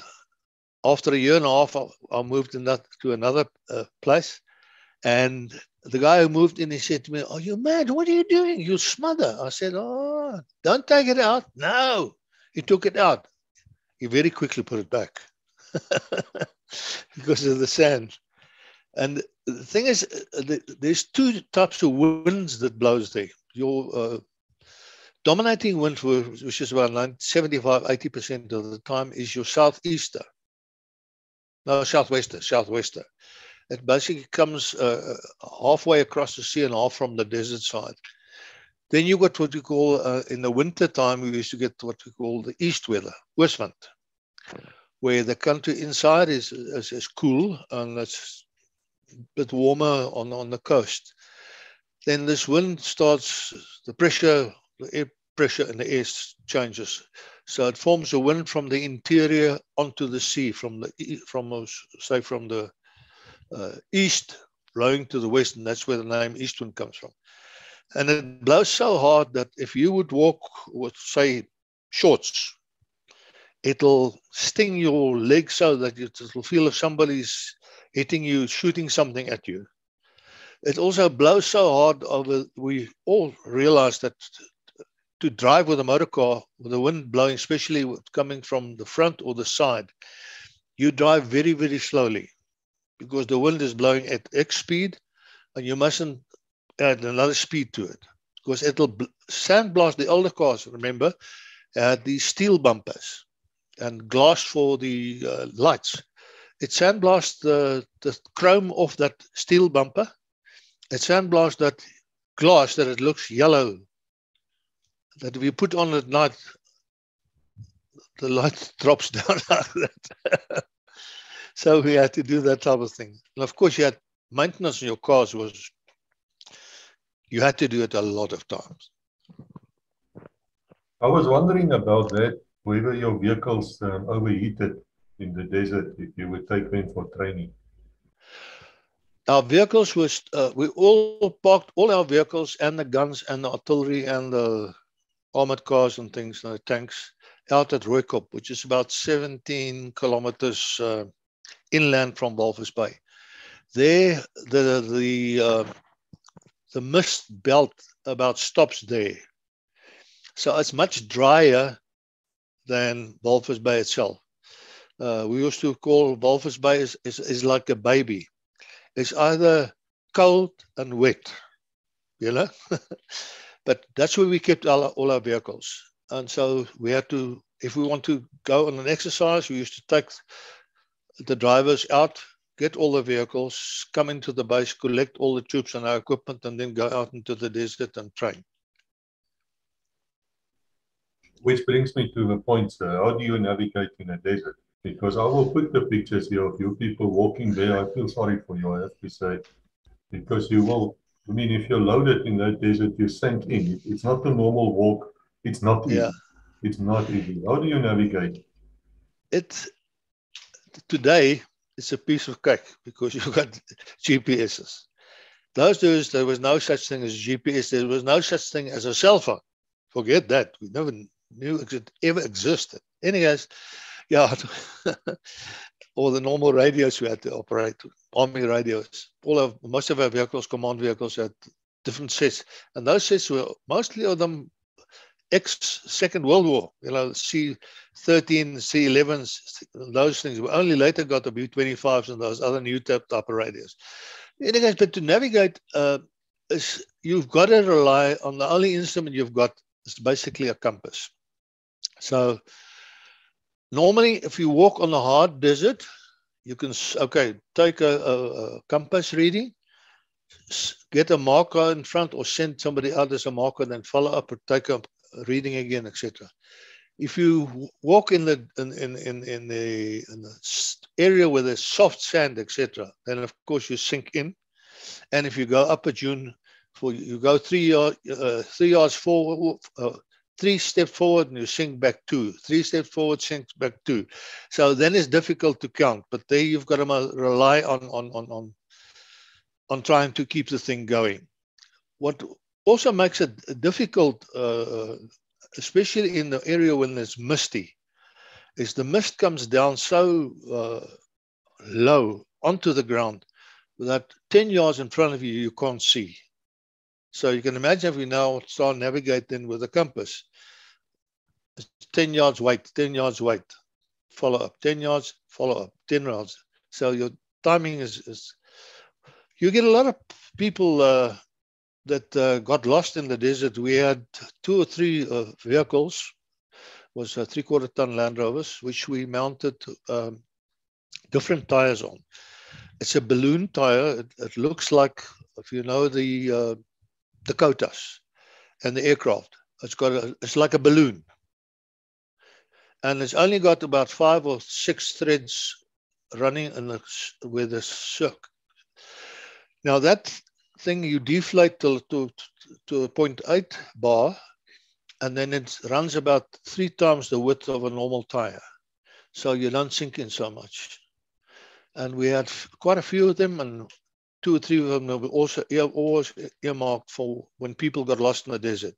after a year and a half, I moved to another place. And the guy who moved in, he said to me, "Are you mad? What are you doing? You'll smother." I said, "Oh, don't take it out." No, he took it out. He very quickly put it back because of the sand. And the thing is, there's two types of winds that blows there. Your dominating wind, which is about 75, 80% of the time, is your southeaster. No, southwester. It basically comes halfway across the sea and half from the desert side. Then you got what you call, in the winter time, we used to get what we call the east weather, west wind, where the country inside is cool and it's a bit warmer on the coast. Then this wind starts, the air pressure in the air changes. So it forms a wind from the interior onto the sea, from the east blowing to the west, and that's where the name east wind comes from. And it blows so hard that if you would walk with, say, shorts, it'll sting your leg so that it'll feel if somebody's hitting you, shooting something at you. It also blows so hard, we all realize that to drive with a motor car, with the wind blowing, especially coming from the front or the side, you drive very, very slowly because the wind is blowing at X speed and you mustn't add another speed to it because it'll sandblast. The older cars, remember, had these steel bumpers and glass for the lights. It sandblasts the chrome off that steel bumper. It sandblasts that glass that it looks yellow, that if you put on at night, the light drops down like that. So we had to do that type of thing. And of course, you had maintenance in your cars you had to do it a lot of times. I was wondering about that, whether your vehicles overheated in the desert, if you would take them for training. Our vehicles was, we all parked all our vehicles and the guns and the artillery and the armored cars and things, and the tanks, out at Rooikop, which is about 17 kilometers inland from Walvis Bay. There, the mist belt about stops there. So it's much drier than Walvis Bay itself. We used to call Walvis Bay is like a baby. It's either cold and wet, you know. But that's where we kept all our vehicles. And so we had to, if we want to go on an exercise, we used to take the drivers out, get all the vehicles, come into the base, collect all the troops and our equipment, and then go out into the desert and train. Which brings me to the point, sir. How do you navigate in a desert? Because I will put the pictures here of you people walking there. I feel sorry for you, I have to say. Because you will, I mean, if you're loaded in that desert, you sink in. It's not a normal walk. It's not easy. Yeah. It's not easy. How do you navigate? Today, it's a piece of cake because you've got GPSs. Those days, there was no such thing as GPS. There was no such thing as a cell phone. Forget that. We never knew it ever existed. Anyways, yeah, all the normal radios we had to operate, army radios. Most of our vehicles, command vehicles, had different sets. And those sets were mostly of them ex-Second World War, you know, C-13, C-11s, those things. We only later got the B-25s and those other new type of radios. Anyways, but to navigate, you've got to rely on the only instrument you've got is basically a compass. So normally, if you walk on a hard desert, you can, take a compass reading, get a marker in front or send somebody out as a marker, then follow up or take a reading again, etc. If you walk in the area where there's soft sand, etc., then of course you sink in. And if you go up a dune, you go 3 yards forward, 3 steps forward, and you sink back 2. 3 steps forward, sink back 2. So then it's difficult to count. But there you've got to rely on trying to keep the thing going. What also makes it difficult, especially in the area when it's misty, is the mist comes down so low onto the ground that 10 yards in front of you, you can't see. So you can imagine if we now start navigating with a compass, 10 yards, wait, 10 yards, wait, follow up, 10 yards, follow up, 10 yards. So your timing is you get a lot of people that got lost in the desert. We had 2 or 3 vehicles, was 3/4 ton Land Rovers, which we mounted different tires on. It's a balloon tire. It looks like, if you know the Dakotas and the aircraft, it's like a balloon. And it's only got about 5 or 6 threads running with a circ. Now that thing you deflate to a 0.8 bar, and then it runs about 3 times the width of a normal tire. So you don't sink in so much. And we had quite a few of them, and 2 or 3 of them were also always earmarked for when people got lost in the desert.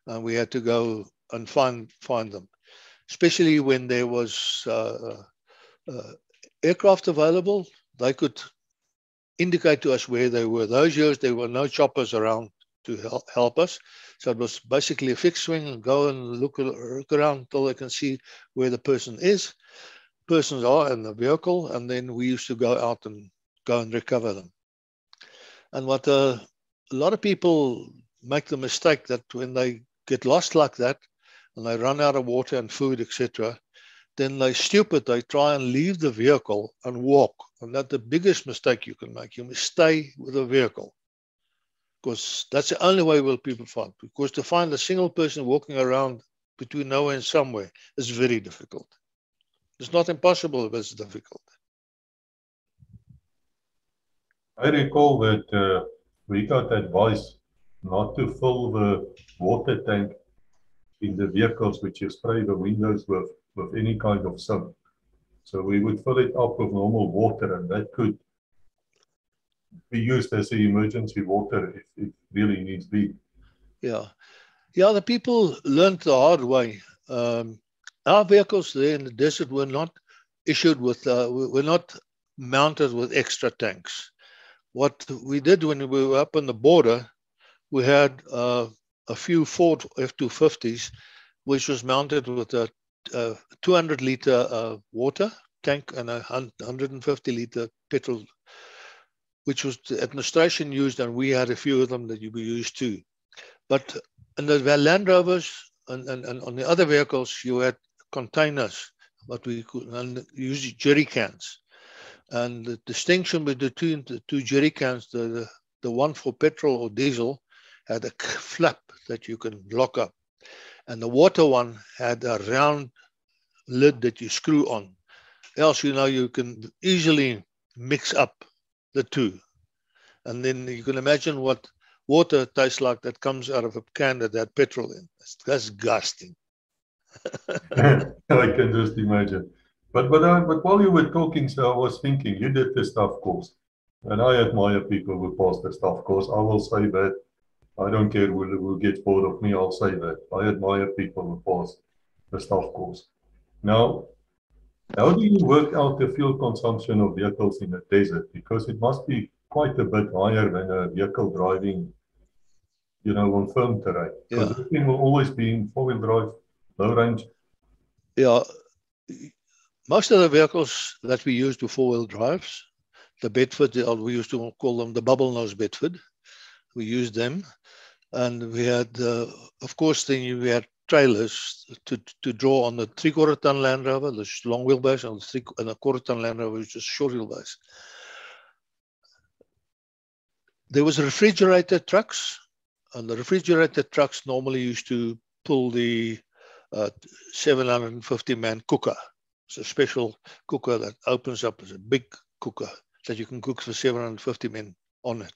And we had to go and find them, especially when there was aircraft available. They could indicate to us where they were. Those years, there were no choppers around to help us. So it was basically a fixed wing and go and look around until they can see where the persons are in the vehicle. And then we used to go out and go and recover them. And what a lot of people make the mistake that when they get lost like that and they run out of water and food, etc., then they're stupid. They try and leave the vehicle and walk. And that's the biggest mistake you can make. You must stay with the vehicle, because that's the only way will people find. Because to find a single person walking around between nowhere and somewhere is very difficult. It's not impossible, but it's difficult. I recall that we got advice not to fill the water tank in the vehicles which you spray the windows with any kind of soap. So we would fill it up with normal water, and that could be used as an emergency water if it really needs be. Yeah. Yeah, the people learned the hard way. Our vehicles there in the desert were not issued with, were not mounted with extra tanks. What we did when we were up on the border, we had a few Ford F-250s, which was mounted with a 200-liter water tank and a 150-liter petrol, which was the administration used, and we had a few of them that we used too. But in the Land Rovers and on the other vehicles, you had containers, what we could, and use jerry cans. And the distinction between the 2 jerry cans, the one for petrol or diesel, had a flap that you can lock up. And the water one had a round lid that you screw on. Else, you can easily mix up the 2. And then you can imagine what water tastes like that comes out of a can that had petrol in. It's disgusting. I can just imagine. But while you were talking, so I was thinking, you did the staff course. And I admire people who pass the staff course. I will say that. I don't care who gets bored of me, I'll say that. I admire people who pass the staff course. Now, how do you work out the fuel consumption of vehicles in the desert? Because it must be quite a bit higher than a vehicle driving, on firm terrain. Because this thing will always be in 4-wheel drive, low range. Yeah. Most of the vehicles that we used were 4-wheel drives. The Bedford, we used to call them the bubble nose Bedford. We used them. And we had, of course, then we had trailers to draw on the 3/4 ton Land Rover, the long wheelbase, and the 1/4 ton Land Rover, which is short wheelbase. There was refrigerated trucks, and the refrigerated trucks normally used to pull the 750-man cooker. It's a special cooker that opens up as a big cooker that you can cook for 750 men on it.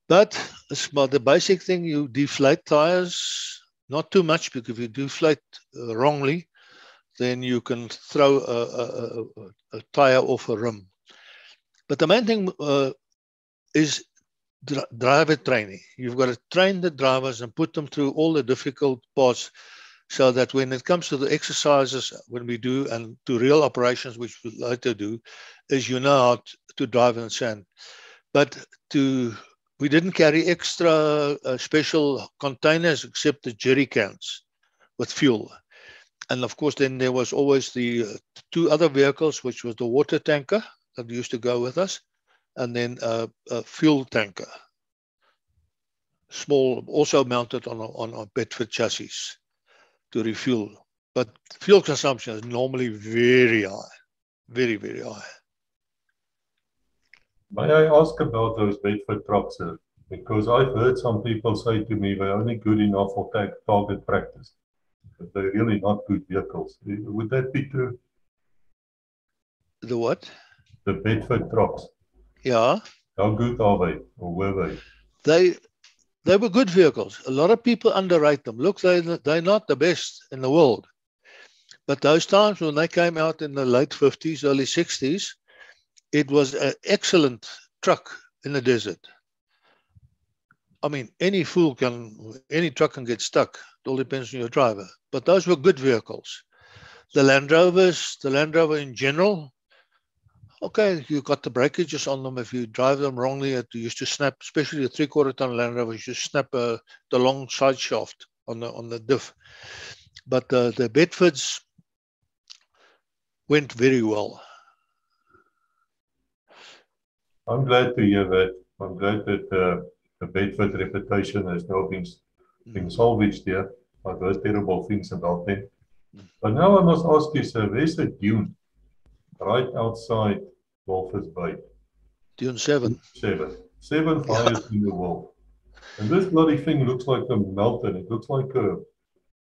But it's the basic thing, you deflate tires, not too much, because if you deflate wrongly, then you can throw a tire off a rim. But the main thing is driver training. You've got to train the drivers and put them through all the difficult parts, so that when it comes to the exercises when we do and to real operations, which we later do, is how to drive in sand. But we didn't carry extra special containers except the jerry cans with fuel. And of course, then there was always the two other vehicles, which was the water tanker that used to go with us, and then a fuel tanker, small, also mounted on a Bedford chassis to refuel. But fuel consumption is normally very high, very, very high. May I ask about those Bedford trucks, sir? Because I've heard some people say to me they're only good enough for target practice, but they're really not good vehicles. Would that be true? The what? The Bedford trucks. Yeah. How good are they, or were they? They were good vehicles. A lot of people underrate them. Look, they're not the best in the world. But those times when they came out in the late 50s, early 60s, it was an excellent truck in the desert. I mean, any truck can get stuck. It all depends on your driver. But those were good vehicles. The Land Rover in general, okay, you got the breakages on them. If you drive them wrongly, it used to snap, especially the 3/4 ton Land Rover, you just snap the long side shaft on the diff. But the Bedfords went very well. I'm glad to hear that. I'm glad that the Bedford reputation has now been salvaged here. I've heard terrible things about them. But now I must ask you, sir, there's a dune right outside Walvis Bay. Dune 7. 7 highest in the world. And this bloody thing looks like a mountain. It looks like the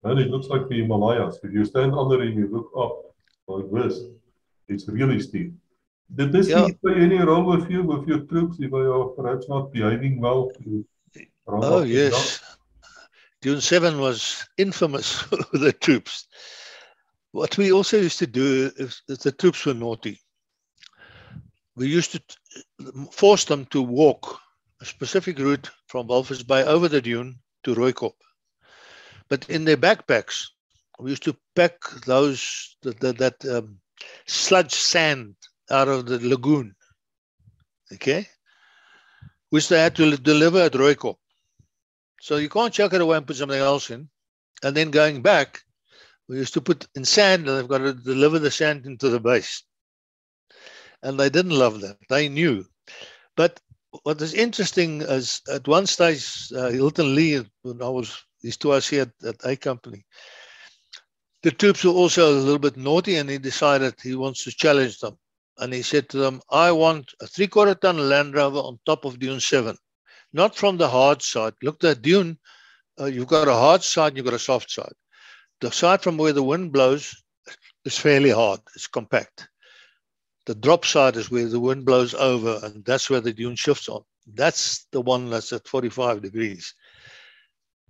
Himalayas. If you stand under it, you look up like this. It's really steep. Did this thing play any role with your troops if they are perhaps not behaving well? Oh, yes. Dune 7 was infamous for the troops. What we also used to do is the troops were naughty. We used to force them to walk a specific route from Walvis Bay over the dune to Rooikop. But in their backpacks, we used to pack that sludge sand out of the lagoon, okay, which they had to deliver at Rooikop. So you can't chuck it away and put something else in. And then going back, we used to put in sand, and they've got to deliver the sand into the base. And they didn't love that. They knew. But what is interesting is at one stage, Hilton Lee, when these two I see at A Company, the troops were also a little bit naughty, and he decided he wants to challenge them. And he said to them, I want a 3/4 ton Land Rover on top of Dune 7, not from the hard side. Look, at Dune, you've got a hard side, you've got a soft side. The side from where the wind blows is fairly hard, it's compact. The drop side is where the wind blows over, and that's where the dune shifts on. That's the one that's at 45 degrees.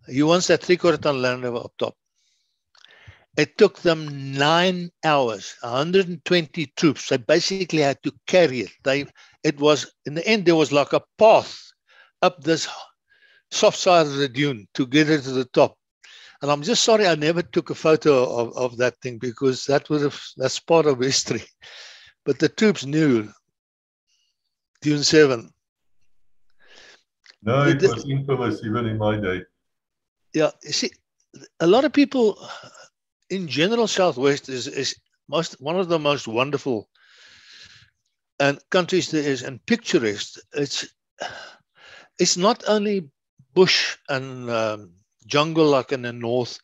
He wants that 3/4 ton Land Rover up top. It took them 9 hours, 120 troops. They basically had to carry it. It was, in the end, there was like a path up this soft side of the dune to get it to the top. And I'm just sorry I never took a photo of that thing, because that's part of history. But the troops knew Dune 7. No, it was infamous even in my day. Yeah, you see, a lot of people, in general, Southwest is one of the most wonderful countries there is, and picturesque. It's not only bush and jungle like in the north,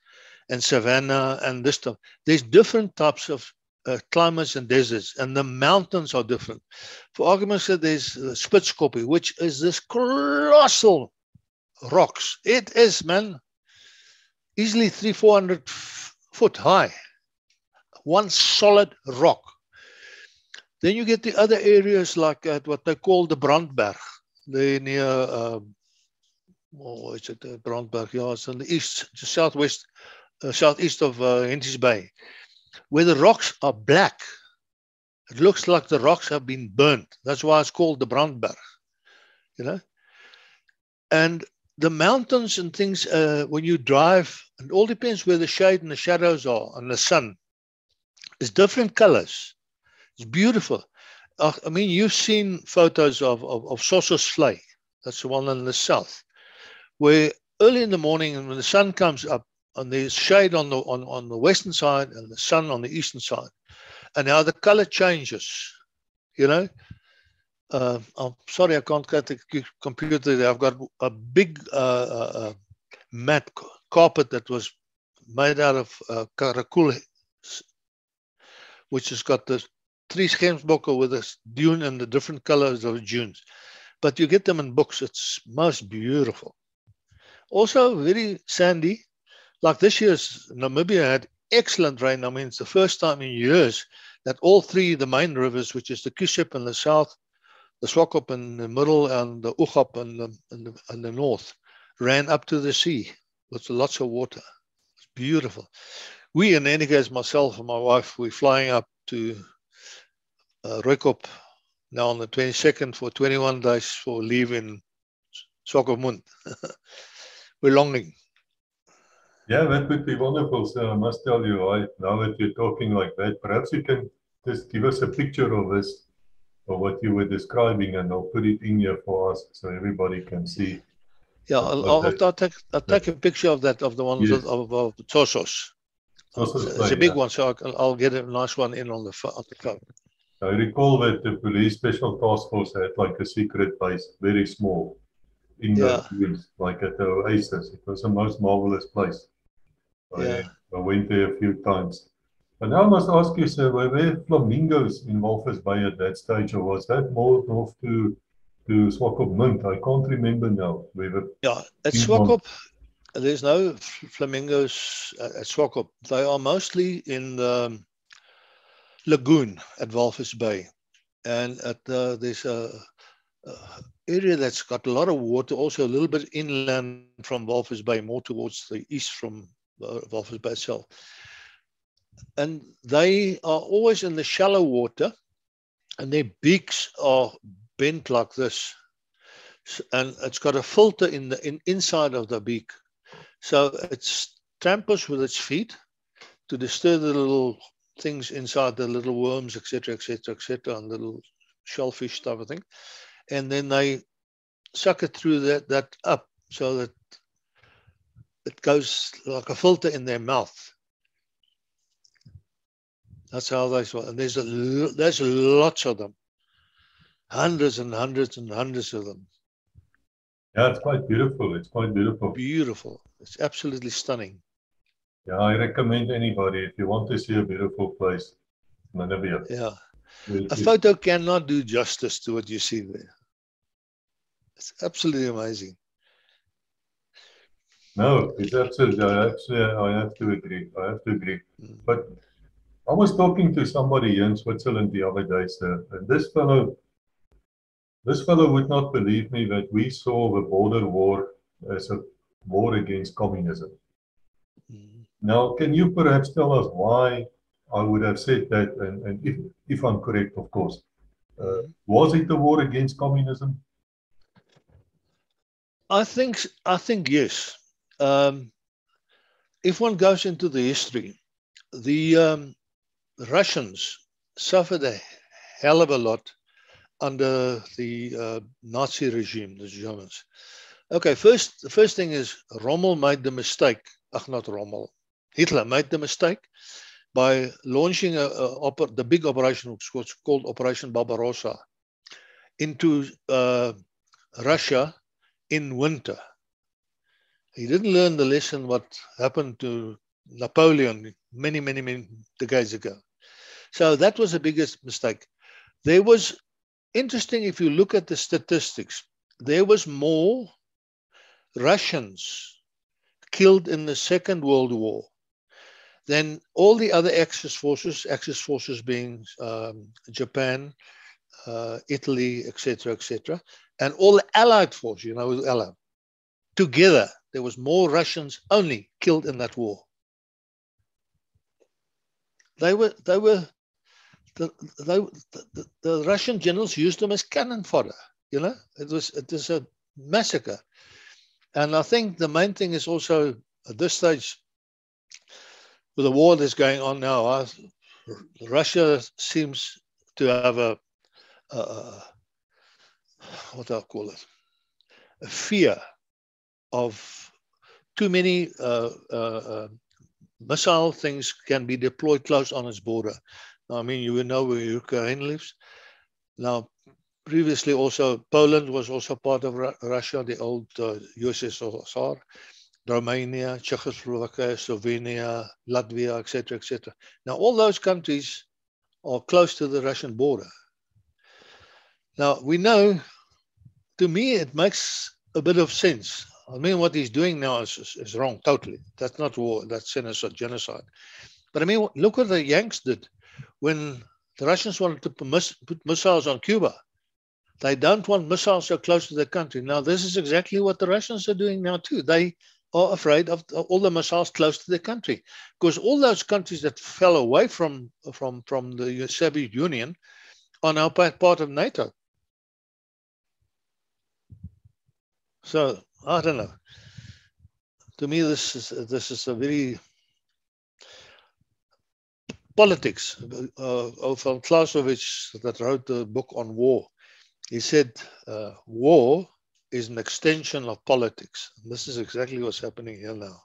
and savanna and this stuff. There's different types of climates and deserts, and the mountains are different. For argument's sake, there's Spitskoppie, which is this colossal rocks. It is, man, easily 300-400 foot high. One solid rock. Then you get the other areas like what they call the Brandberg. They're near, is it Brandberg? Yeah, it's on the east, southeast of Henties Bay, where the rocks are black. It looks like the rocks have been burnt. That's why it's called the Brandberg, you know. And the mountains and things, when you drive, it all depends where the shade and the shadows are and the sun. It's different colors. It's beautiful. I mean, you've seen photos of Sossusvlei. That's the one in the south, where early in the morning, and when the sun comes up, and there's shade on the western side and the sun on the eastern side, and how the color changes. You know, I'm sorry I can't get the computer there. I've got a big mat carpet that was made out of karakul, which has got the 3 schermsbokke with a dune and the different colors of dunes. But you get them in books. It's most beautiful. Also very sandy. Like this year's Namibia had excellent rain. I mean, it's the first time in years that all 3, the main rivers, which is the Kusep in the south, the Swakop in the middle, and the Oegap in the north, ran up to the sea with lots of water. It's beautiful. We, in any case, myself and my wife, we're flying up to Rooikop now on the 22nd for 21 days for leave in Swakopmund. We're longing. Yeah, that would be wonderful. So I must tell you, now that you're talking like that, perhaps you can just give us a picture of this, of what you were describing, and I'll put it in here for us so everybody can see. Yeah, I'll take a picture of that, of the ones Yes. of Tosos. It's a big one, so I'll get a nice one in on the phone. I recall that the police special task force had like a secret base, very small, in the woods, like at the Oasis. It was the most marvelous place. I went there a few times. But now I must ask you, sir, were there flamingos in Walvis Bay at that stage, or was that more north to Swakopmund? I can't remember now. At Swakop, there's no flamingos at Swakop. They are mostly in the lagoon at Walvis Bay, and there's a area that's got a lot of water, also a little bit inland from Walvis Bay, more towards the east from Walvis Bay itself. And they are always in the shallow water, and their beaks are bent like this, and it's got a filter inside of the beak, so it tramples with its feet to disturb the little things inside, the little worms, etc., and little shellfish type of thing, and then they suck it through that up, so that it goes like a filter in their mouth. That's how they swallow. And there's lots of them, hundreds and hundreds and hundreds of them. Yeah, it's quite beautiful. It's quite beautiful. Beautiful. It's absolutely stunning. Yeah, I recommend anybody, if you want to see a beautiful place, Namibia. Yeah. A photo cannot do justice to what you see there. It's absolutely amazing. No, it's absolutely, I have to agree. But I was talking to somebody here in Switzerland the other day, sir, and this fellow would not believe me that we saw the border war as a war against communism. Now, can you perhaps tell us why I would have said that, and if I'm correct, of course. Was it a war against communism? I think yes. If one goes into the history, the Russians suffered a hell of a lot under the Nazi regime, the Germans. Okay, the first thing is Rommel made the mistake. Not Rommel. Hitler made the mistake by launching the big operation, which was called Operation Barbarossa, into Russia in winter. He didn't learn the lesson what happened to Napoleon many decades ago. So that was the biggest mistake. There was, interesting, if you look at the statistics, there was more Russians killed in the Second World War than all the other Axis forces being Japan, Italy, etc., and all the Allied forces, Allied. Together, there was more Russians only killed in that war. The Russian generals used them as cannon fodder. It was a massacre. And I think the main thing is also at this stage, with the war that's going on now, Russia seems to have a what I'll call it, a fear of too many missile things can be deployed close on its border. Now, I mean, you will know where Ukraine lives. Now, previously also, Poland was also part of Russia, the old USSR, Romania, Czechoslovakia, Slovenia, Latvia, etc., etc. Now, all those countries are close to the Russian border. Now, we know, to me, it makes a bit of sense. I mean, what he's doing now is wrong, totally. That's not war, that's genocide. But I mean, look what the Yanks did when the Russians wanted to put missiles on Cuba. They don't want missiles so close to their country. Now, this is exactly what the Russians are doing now too. They are afraid of all the missiles close to their country, because all those countries that fell away from the Soviet Union are now part of NATO. So I don't know. To me, this is a very politics. Von Clausewitz, that wrote the book on war, he said, war is an extension of politics. And this is exactly what's happening here now.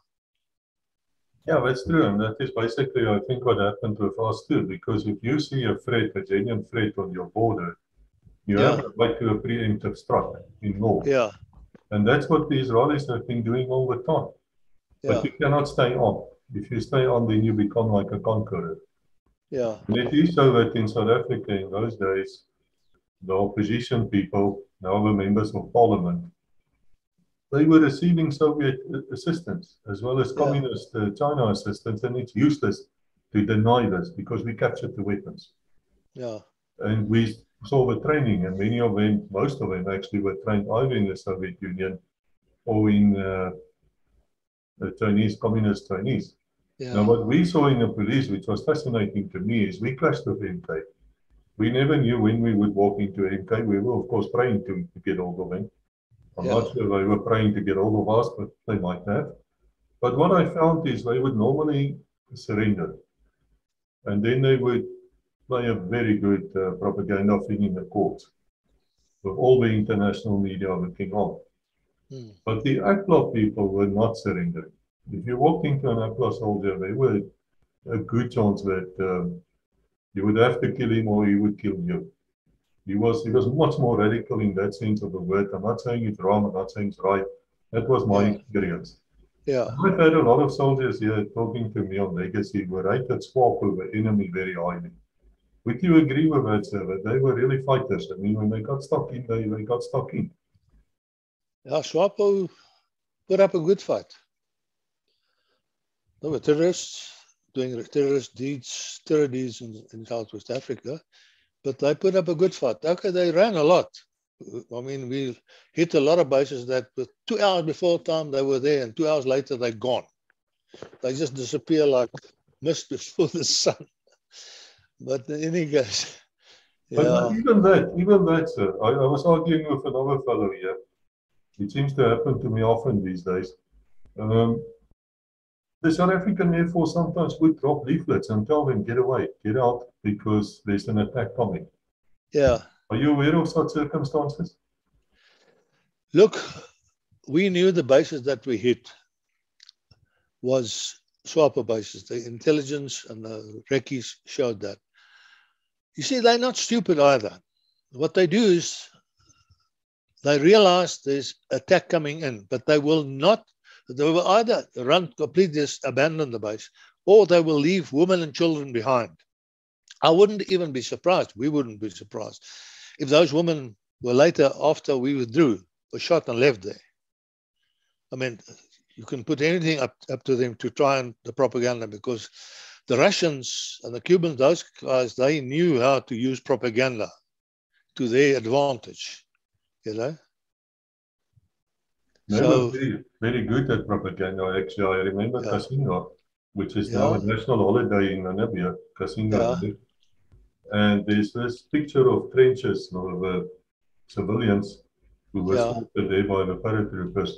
Yeah, that's true. And that is basically, I think, what happened with us too. Because if you see a threat, a genuine threat on your border, you have to fight to a preemptive strike in law. Yeah. And that's what the Israelis have been doing all the time. Yeah. But you cannot stay on. If you stay on, then you become like a conqueror. Yeah. And it is so that in South Africa in those days, the opposition people, now the members of parliament, they were receiving Soviet assistance as well as communist China assistance, and it's useless to deny this because we captured the weapons. Yeah. And we saw the training, and many of them, most of them actually were trained either in the Soviet Union or in the Chinese, communist Chinese. Yeah. Now, what we saw in the police, which was fascinating to me, is we clashed with MK. We never knew when we would walk into MK. We were, of course, praying to get hold of them. I'm not sure they were praying to get hold of us, but they might have. But what I found is they would normally surrender. And then they would play a very good propaganda thing in the courts with all the international media looking on. But the ACLA people were not surrendering. If you walked into an ACLA soldier, there were a good chance that you would have to kill him or he would kill you. He was much more radical in that sense of the word. I'm not saying it's wrong, I'm not saying it's right. That was my experience. Yeah. I've had a lot of soldiers here talking to me on legacy who rated swap over enemy very highly. Would you agree with that, sir? That they were really fighters. I mean, when they got stuck in, they got stuck in. Yeah, SWAPO put up a good fight. They were terrorists doing terror deeds in Southwest Africa, but they put up a good fight. Okay, they ran a lot. I mean, we hit a lot of bases that 2 hours before time they were there, and 2 hours later they're gone. They just disappear like mist before the sun. But in any case, But even that, sir, I was arguing with another fellow here. It seems to happen to me often these days. The South African Air Force sometimes would drop leaflets and tell them, get away, get out, because there's an attack coming. Yeah. Are you aware of such circumstances? Look, we knew the bases that we hit was SWAPO bases. The intelligence and the recce's showed that. You see, they're not stupid either. What they do is they realize there's attack coming in, but they will either run completely, abandon the base, or they will leave women and children behind. I wouldn't even be surprised. We wouldn't be surprised if those women were later, after we withdrew, were shot and left there. I mean, you can put anything up to them to try and the propaganda, because the Russians and the Cubans, those guys, they knew how to use propaganda to their advantage, you know. They were very, very good at propaganda, actually. I remember Kritzinger, which is now a national holiday in Namibia, Kritzinger. And there's this picture of trenches of civilians who were slaughtered there by the paratroopers.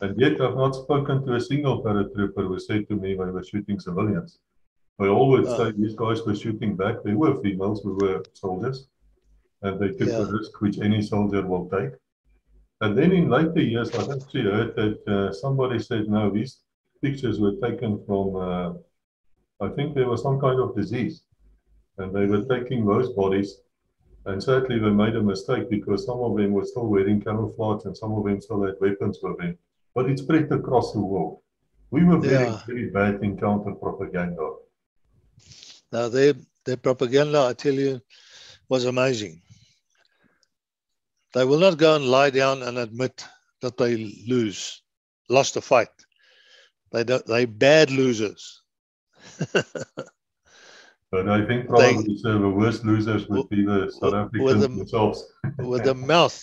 And yet I've not spoken to a single paratrooper who said to me they were shooting civilians. They all would say these guys were shooting back. They were females who were soldiers. and they took the risk which any soldier will take. And then in later years, I've actually heard that somebody said, no, these pictures were taken from, I think there was some kind of disease, and they were taking those bodies, and certainly they made a mistake because some of them were still wearing camouflage and some of them still had weapons with them. But it spread across the world. We were very, very bad in counter propaganda. Now, their propaganda, I tell you, was amazing. They will not go and lie down and admit that they lost a fight. They're bad losers. But I think probably the worst losers would be the South Africans themselves. With the mouth.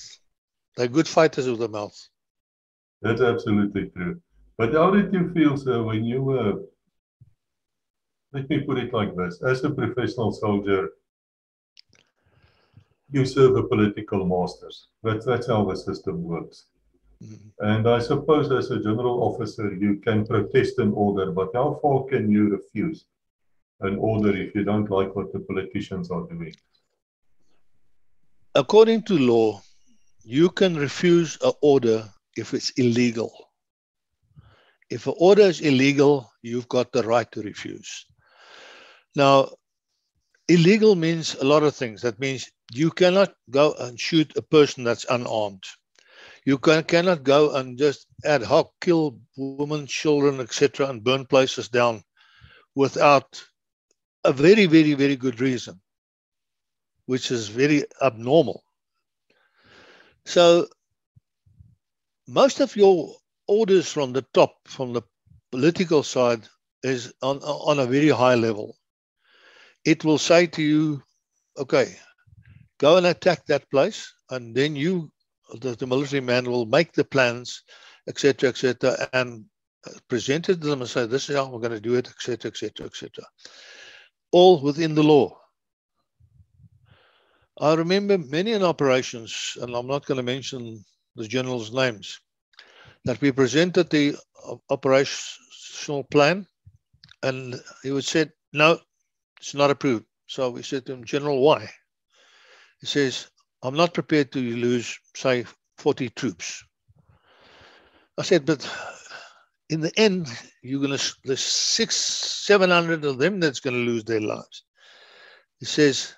They're good fighters with the mouth. That's absolutely true. But how did you feel, sir, when you were, let me put it like this, as a professional soldier, you serve a political masters. That's how the system works. Mm-hmm. And I suppose as a general officer, you can protest an order, but how far can you refuse an order if you don't like what the politicians are doing? According to law, you can refuse an order if it's illegal. If an order is illegal, you've got the right to refuse. Now, illegal means a lot of things. That means you cannot go and shoot a person that's unarmed. You cannot go and just ad hoc kill women, children, etc., and burn places down without a very, very, very good reason, which is very abnormal. So most of your orders from the top, from the political side, is on a very high level. It will say to you, okay, go and attack that place, and then you, the military man, will make the plans, etc., and present it to them and say, this is how we're going to do it, etc., all within the law. I remember many in operations, and I'm not going to mention the generals' names, that we presented the operational plan, and he would say, no, it's not approved. So we said to him, General, why? He says, I'm not prepared to lose, say, 40 troops. I said, but in the end, there's 600-700 of them that's going to lose their lives. He says,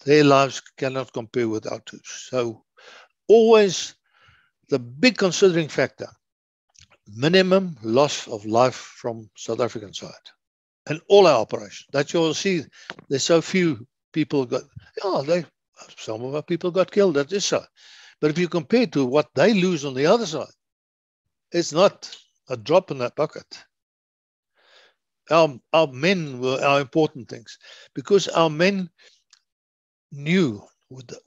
their lives cannot compare with our troops. So always the big considering factor, minimum loss of life from South African side. And all our operations. That you'll see, there's so few people some of our people got killed, that is so. But if you compare to what they lose on the other side, it's not a drop in that bucket. Our men were our important things, because our men knew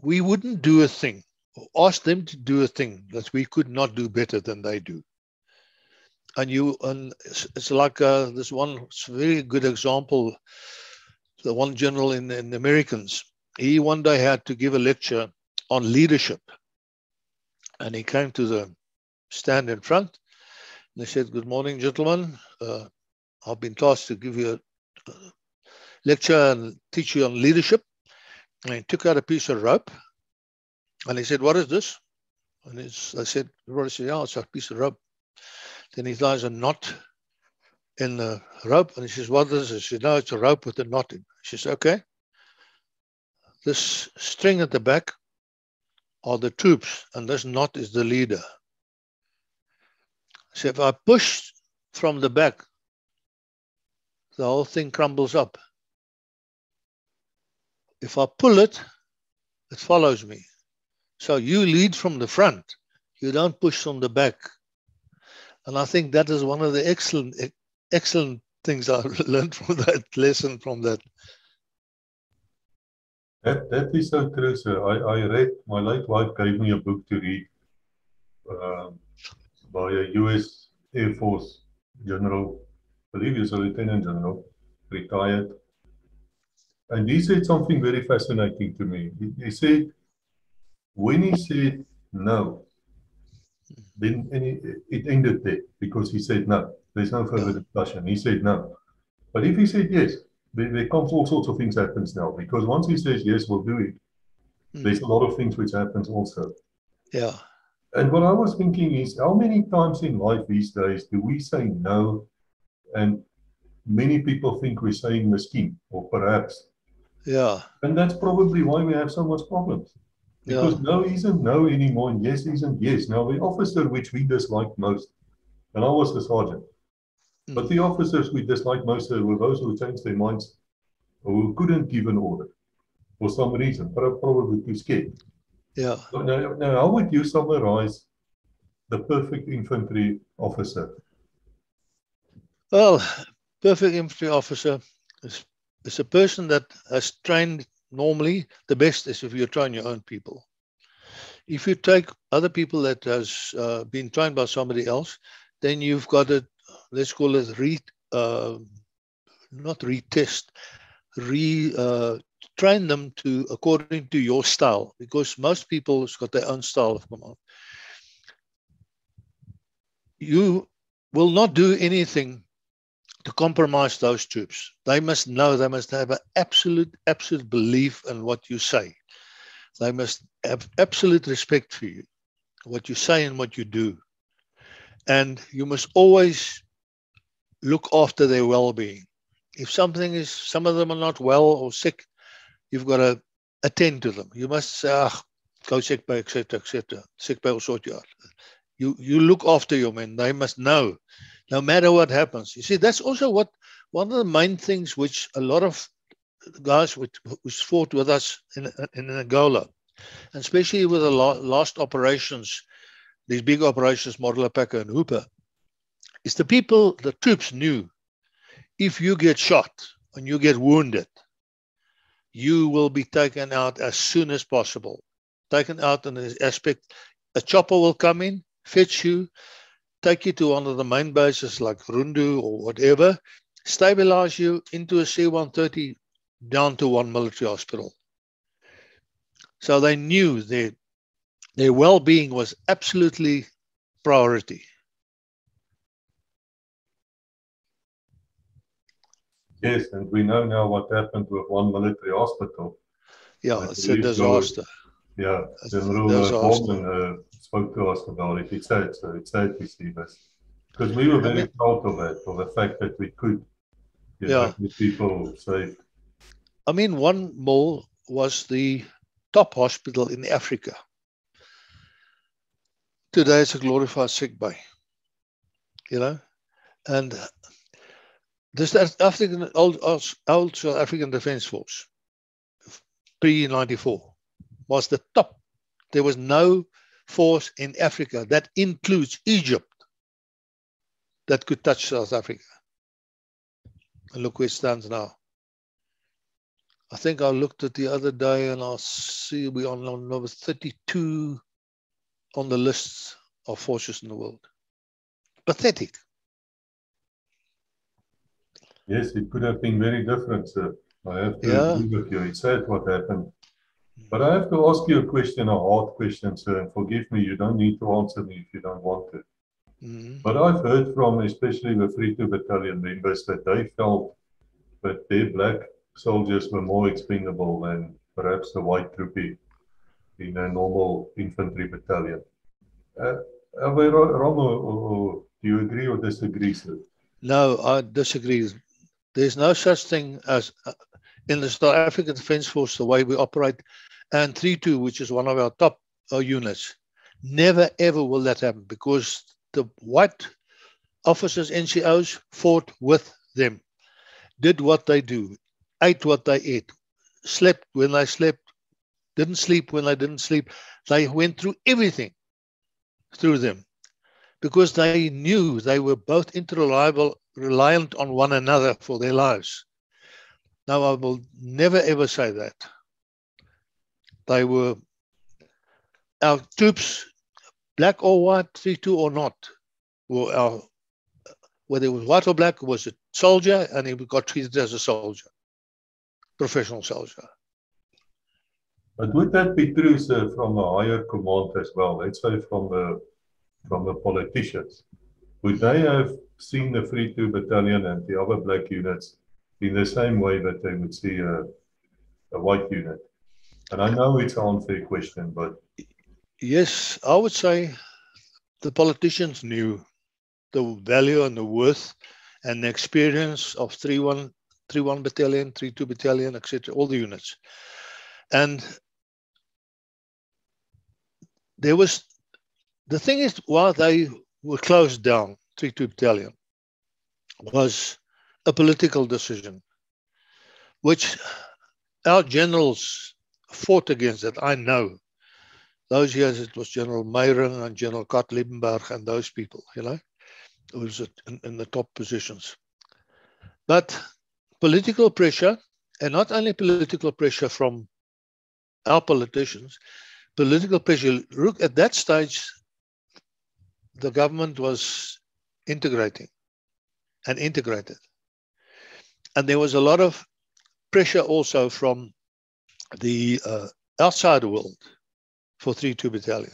we wouldn't do a thing or ask them to do a thing that we could not do better than they do. And it's like this one very good example, the one general in the Americans. He one day had to give a lecture on leadership. And he came to the stand in front. And he said, good morning, gentlemen. I've been tasked to give you a lecture and teach you on leadership. And he took out a piece of rope. And he said, what is this? And I said, everybody said, yeah, it's a piece of rope. Then he ties a knot in the rope. And he says, what is this? He said, no, it's a rope with a knot in. He says, okay. This string at the back are the troops, and this knot is the leader. So if I push from the back, the whole thing crumbles up. If I pull it, it follows me. So you lead from the front. You don't push from the back. And I think that is one of the excellent things I learned from that lesson from that. That is so true, sir. I read, my late wife gave me a book to read by a US Air Force general, I believe he's a lieutenant general, retired. And he said something very fascinating to me. He said, when he said no, then it ended there, because he said no. There's no further discussion. He said no. But if he said yes, there comes all sorts of things happens now, because once he says yes, we'll do it. There's a lot of things which happens also. Yeah. And what I was thinking is, how many times in life these days do we say no, and many people think we're saying miskien or perhaps. Yeah. And that's probably why we have so much problems. Because Yeah. no isn't no anymore, and yes isn't yes. Now, the officer which we dislike most, and I was the sergeant, but the officers we dislike most were those who changed their minds or who couldn't give an order for some reason, but probably too scared. Yeah. Now, how would you summarize the perfect infantry officer? Well, perfect infantry officer is a person that has trained normally. The best is if you train your own people. If you take other people that has been trained by somebody else, then you've got to, let's call it not retest, train them to according to your style, because most people have got their own style of command. You will not do anything to compromise those troops. They must know, they must have an absolute belief in what you say. They must have absolute respect for you, what you say and what you do. And you must always look after their well-being. If some of them are not well or sick, you've got to attend to them. You must say, go sick bay, etc., etc. Sick bay will sort you out. You look after your men. They must know, no matter what happens. You see, that's also one of the main things which a lot of guys who fought with us in Angola, and especially with the last operations, these big operations, Modderlapaka and Hooper, is the troops knew if you get shot and you get wounded, you will be taken out as soon as possible. Taken out in the aspect, a chopper will come in, fetch you, take you to one of the main bases like Rundu or whatever, stabilize you into a C-130 down to one military hospital. So they knew their well-being was absolutely priority. Yes, and we know now what happened with one military hospital. Yeah, it's a disaster. Yeah, General Baldwin spoke to us about it. It's sad to see this. Because we were very proud of it, of the fact that we could keep people safe. I mean, one mall was the top hospital in Africa. Today it's a glorified sick bay, and this old South African Defence Force, pre-94, was the top. There was no force in Africa, that includes Egypt, that could touch South Africa. And look where it stands now. I think I looked at the other day and I'll see we're on number 32 on the list of forces in the world. Pathetic. Yes, it could have been very different, sir. I have to agree with you. It's sad what happened. But I have to ask you a question, a hard question, sir, and forgive me, you don't need to answer me if you don't want to. But I've heard from especially the 3-2 battalion members that they felt that their black soldiers were more expendable than perhaps the white troopie in a normal infantry battalion. Are we wrong, or do you agree or disagree, sir? No, I disagree. There's no such thing as in the South African Defence Force, the way we operate, and 3-2, which is one of our top units. Never, ever will that happen, because the white officers, NCOs, fought with them, did what they do, ate what they ate, slept when they slept, didn't sleep when they didn't sleep. They went through everything through them, because they knew they were both reliant on one another for their lives. Now, I will never, ever say that. They were our troops, black or white, 3-2 or not, were whether it was white or black, was a soldier, and he got treated as a soldier, professional soldier. But would that be true, sir, from a higher command as well? Let's say from the politicians. Would they have seen the 3-2 battalion and the other black units in the same way that they would see a white unit? And I know it's an unfair question, but Yes, I would say the politicians knew the value and the worth and the experience of 31 Battalion, 32 Battalion, etc., all the units. And there was, the thing is, while they were closed down, 32 Battalion, was a political decision, which our generals fought against it. I know. Those years it was General Meyring and General Liebenberg and those people, you know, who was in the top positions. But political pressure, and not only political pressure from our politicians, political pressure. Look, at that stage, the government was integrating and integrated. And there was a lot of pressure also from the outside world for 32 Battalion.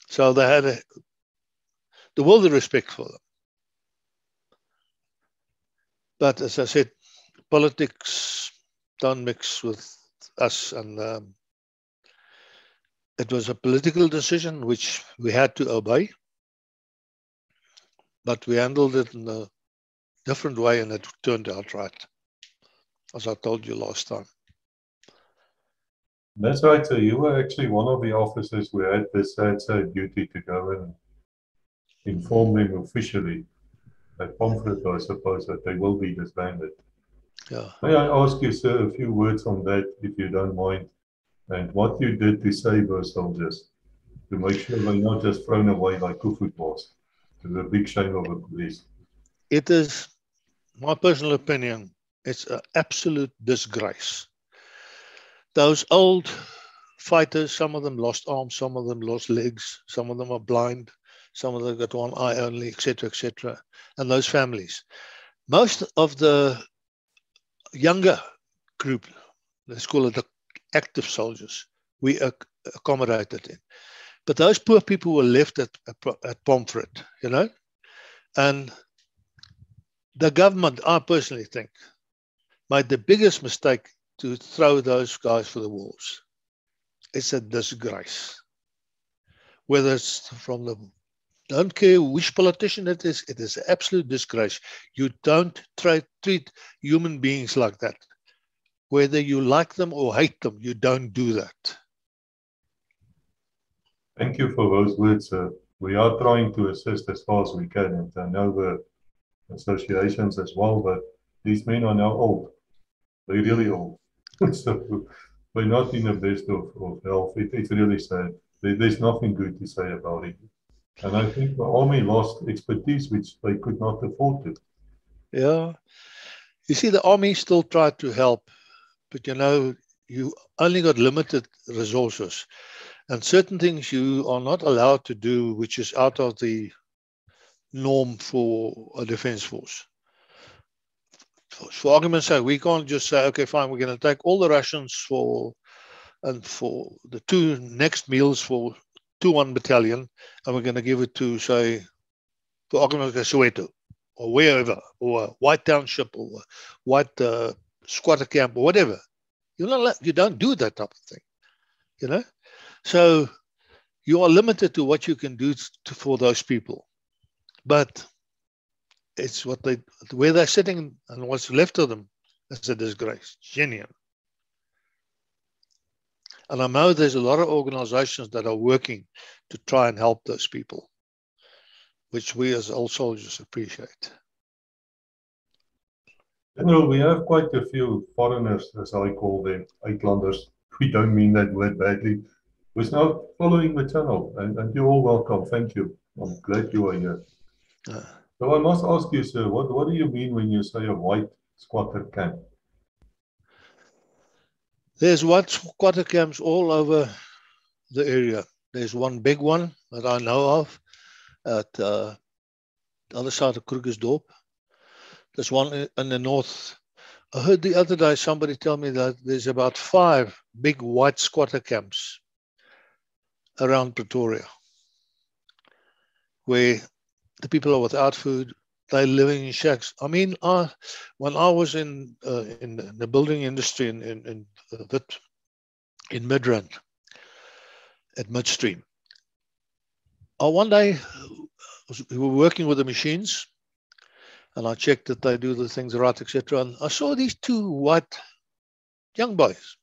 So they had the world of respect for them. But as I said, politics don't mix with us, and it was a political decision which we had to obey, but we handled it in a different way, and it turned out right, as I told you last time. That's right. So you were actually one of the officers who had this duty to go and inform them officially at Pomfret, I suppose, that they will be disbanded. Yeah. May I ask you, sir, a few words on that, if you don't mind, and what you did to save those soldiers, to make sure they're not just thrown away like Kufut was, to the big shame of the police? It is my personal opinion. It's an absolute disgrace. Those old fighters, some of them lost arms, some of them lost legs, some of them are blind, some of them got one eye only, etc., etc. And those families. Most of the younger group, let's call it the active soldiers, we accommodated in. But those poor people were left at Pomfret, you know. And the government, I personally think, made the biggest mistake to throw those guys for the wolves. It's a disgrace. Whether it's from the, don't care which politician it is an absolute disgrace. You don't treat human beings like that. Whether you like them or hate them, you don't do that. Thank you for those words, sir. We are trying to assist as far as we can, and I know the associations as well, but these men are now old. They're really old. So we're not in the best of health. It's really sad. There's nothing good to say about it. And I think the army lost expertise which they could not afford to. Yeah. You see, the army still tried to help, but you know, you only got limited resources. And certain things you are not allowed to do, which is out of the norm for a defense force. For argument's sake, we can't just say, okay, fine, we're going to take all the rations for the 2 next meals for 2-1 battalion, and we're going to give it to, say, for argument's sake, Soweto, or wherever, or a white township, or a white squatter camp, or whatever. You don't do that type of thing, you know? So you are limited to what you can do for those people. But it's where they're sitting and what's left of them is a disgrace, genuine. And I know there's a lot of organizations that are working to try and help those people, which we as old soldiers appreciate. General, we have quite a few foreigners, as I call them, Uitlanders. We don't mean that word badly. We're now following the channel, and you're all welcome. Thank you. I'm glad you are here. So I must ask you, sir, what do you mean when you say a white squatter camp? There's white squatter camps all over the area. There's one big one that I know of at the other side of Krugersdorp. There's one in the north. I heard the other day somebody tell me that there's about 5 big white squatter camps around Pretoria, where the people are without food, they're living in shacks. I mean, when I was in the building industry in Midrand at Midstream, one day we were working with the machines, and I checked that they do the things right, etc. And I saw these two white young boys,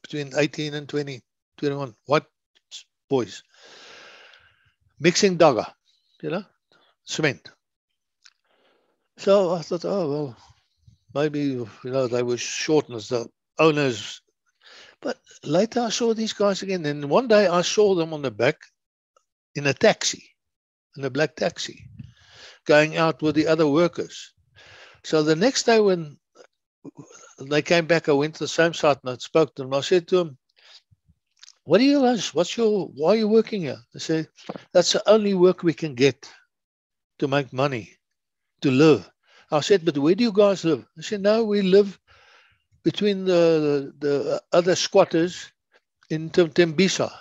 between 18 and 20, 21, white boys, mixing dagga, cement. So I thought, oh, well, maybe, they were short as the owners. But later I saw these guys again. And one day I saw them on the back in a taxi, in a black taxi, going out with the other workers. So the next day when they came back, I went to the same site and I spoke to them. I said to them, what do you guys, why are you working here? They said, that's the only work we can get to make money, to live. I said, but where do you guys live? They said, no, we live between the other squatters in Tembisa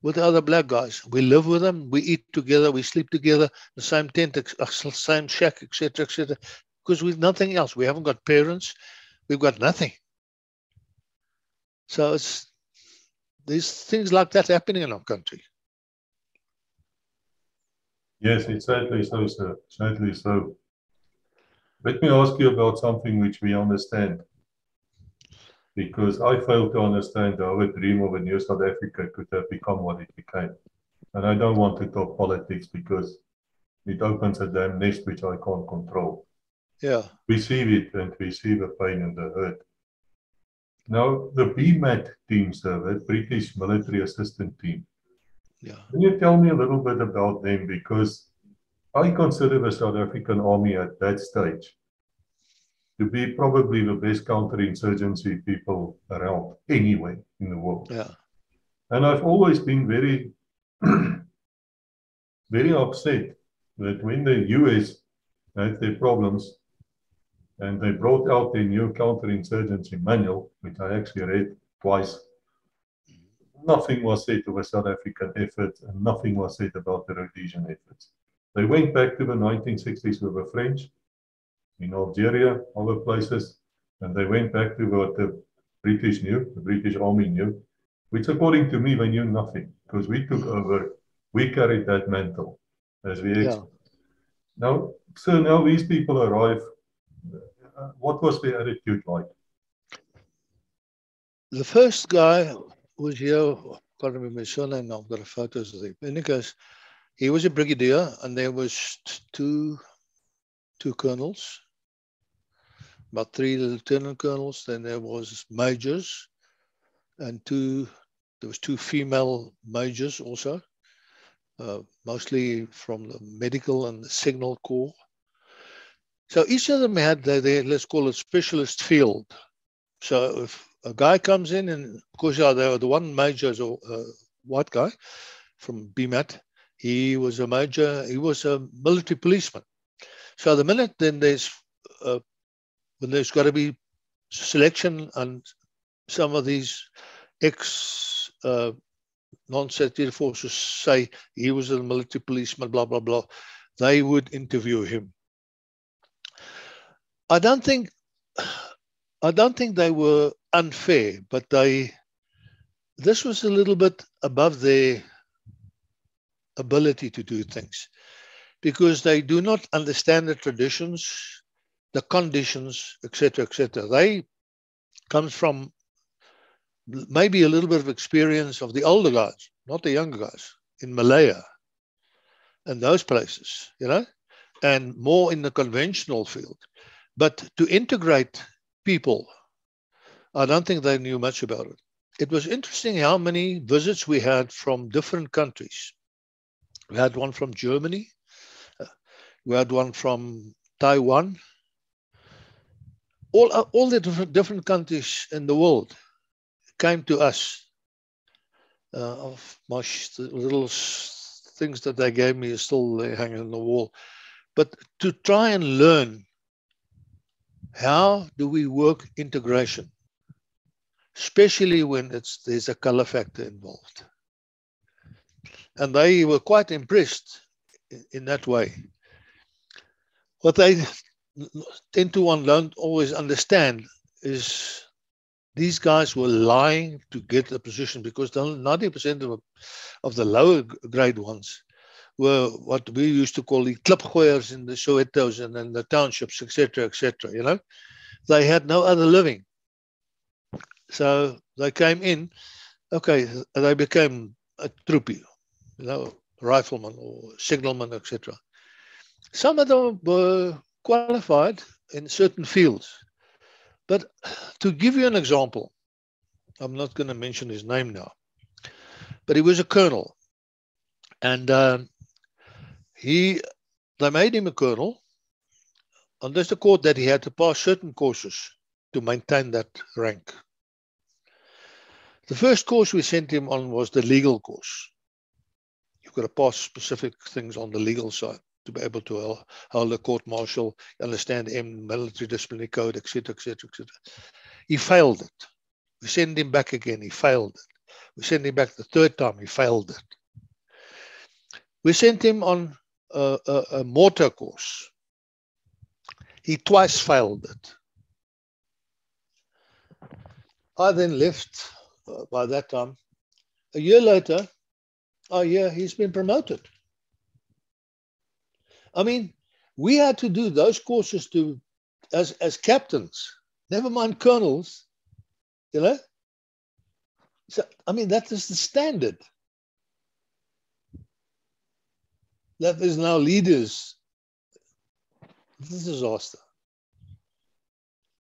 with the other black guys. We live with them, we eat together, we sleep together, the same tent, same shack, etc., etc. Because we've nothing else. We haven't got parents. We've got nothing. So there's things like that happening in our country. Yes, it's sadly so, sir. Sadly so. Let me ask you about something which we understand. Because I fail to understand how a dream of a new South Africa could have become what it became. And I don't want to talk politics because it opens a damn nest which I can't control. Yeah. We see it and we see the pain and the hurt. Now, the BMAT team, sir, the British Military Assistant Team. Yeah. Can you tell me a little bit about them? Because I consider the South African Army at that stage to be probably the best counterinsurgency people around anywhere in the world. Yeah. And I've always been very, very upset that when the US had their problems and they brought out their new counterinsurgency manual, which I actually read twice, nothing was said of a South African effort and nothing was said about the Rhodesian efforts. They went back to the 1960s with the French in Algeria, other places, and they went back to what the British knew, the British Army knew, which according to me, they knew nothing because we took over, we carried that mantle as we expected. Now, so now these people arrive. What was their attitude like? The first guy was here, I can't remember his surname now, I've got photos of him. And he was a brigadier, and there was two colonels, about 3 lieutenant colonels, then there was majors, and there was 2 female majors also, mostly from the medical and the signal corps. So each of them had their, let's call it, specialist field. So if a guy comes in, and of course, the one major is a white guy from BMAT. He was a major, he was a military policeman. So the minute then when there's got to be selection, and some of these non-statutory forces say he was a military policeman, blah, blah, blah, they would interview him. I don't think they were unfair, but this was a little bit above their ability to do things, because they do not understand the traditions, the conditions, etc., etc. They comes from maybe a little bit of experience of the older guys, not the younger guys, in Malaya and those places, and more in the conventional field. But to integrate people, I don't think they knew much about it. It was interesting how many visits we had from different countries. We had one from Germany. We had one from Taiwan. All the different countries in the world came to us. My little things that they gave me are still hanging on the wall. But to try and learn, how do we work integration, especially when there's a color factor involved? And they were quite impressed in that way. What they 10 to 1 don't always understand is these guys were lying to get a position, because 90% of the lower grade ones were what we used to call the klipgooiers in the Sowetos and in the townships, etc., you know. They had no other living. So they came in, okay, they became a troopie, you know, rifleman or signalman, etc. Some of them were qualified in certain fields. But to give you an example, I'm not going to mention his name now, but he was a colonel. And they made him a colonel, and there's the court that he had to pass certain courses to maintain that rank. The first course we sent him on was the legal course. You've got to pass specific things on the legal side to be able to hold a court martial, understand military disciplinary code, etc., etc., etc. He failed it. We sent him back again. He failed it. We sent him back the third time. He failed it. We sent him on a mortar course. He twice failed it. I then left by that time. A year later, oh yeah, he's been promoted. I mean, we had to do those courses as captains, never mind colonels, you know. So, I mean, that is the standard. That is now leaders. It's a disaster.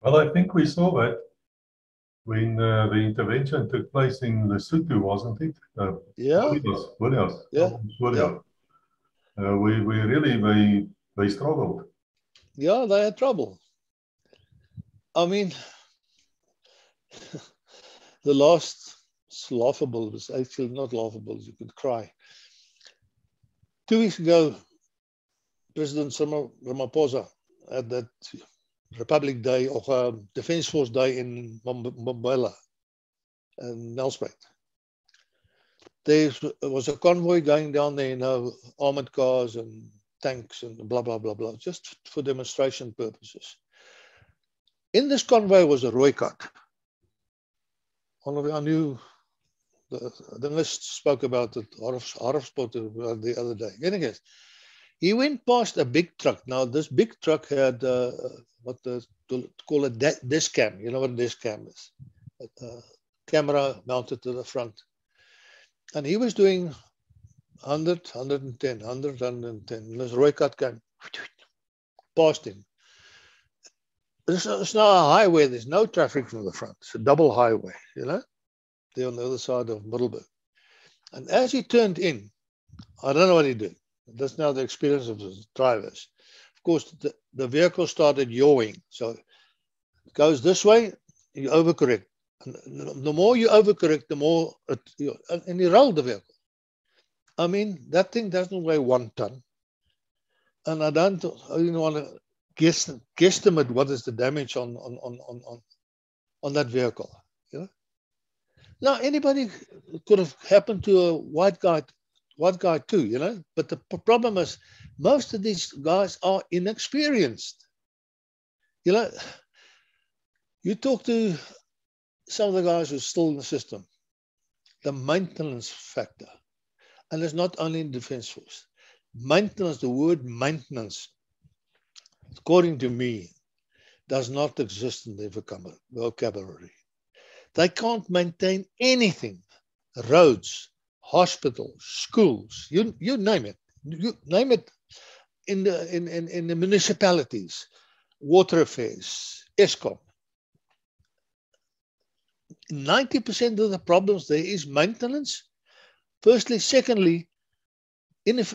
Well, I think we saw that when the intervention took place in Lesotho, wasn't it? Yeah. Boreas. Yeah. Yeah. We really, they struggled. Yeah, they had trouble. I mean, the last, it's laughable, it was actually not laughable, you could cry. 2 weeks ago, President Ramaphosa had that Republic Day or Defense Force Day in Mbombela and Nelspruit. There was a convoy going down there, you know, armored cars and tanks and blah, blah, blah, blah, just for demonstration purposes. In this convoy was a Rooikat. I knew, the list spoke about it, Harfspot the other day. Anyways, he went past a big truck. Now, this big truck had what they call a desk cam. You know what a desk cam is? A camera mounted to the front. And he was doing 100, 110, 100, 110. And this Rooikat came past him. It's not a highway. There's no traffic from the front. It's a double highway, you know. They're on the other side of Middelburg. And as he turned in, I don't know what he did. That's now the experience of the drivers. Of course, the vehicle started yawing. So it goes this way, you overcorrect. And the more you overcorrect, the more, and you roll the vehicle. I mean, that thing doesn't weigh 1 ton. And I don't want to guesstimate what is the damage on that vehicle. You know? Now, anybody could have happened to a white guy too, you know. But the problem is, most of these guys are inexperienced. You know, you talk to some of the guys who are still in the system, the maintenance factor, and it's not only in Defence Force. Maintenance, the word maintenance, according to me, does not exist in their vocabulary. They can't maintain anything. Roads, hospitals, schools, you name it. You name it in the municipalities, water affairs, ESCOM. 90% of the problems there is maintenance. Firstly. Secondly, in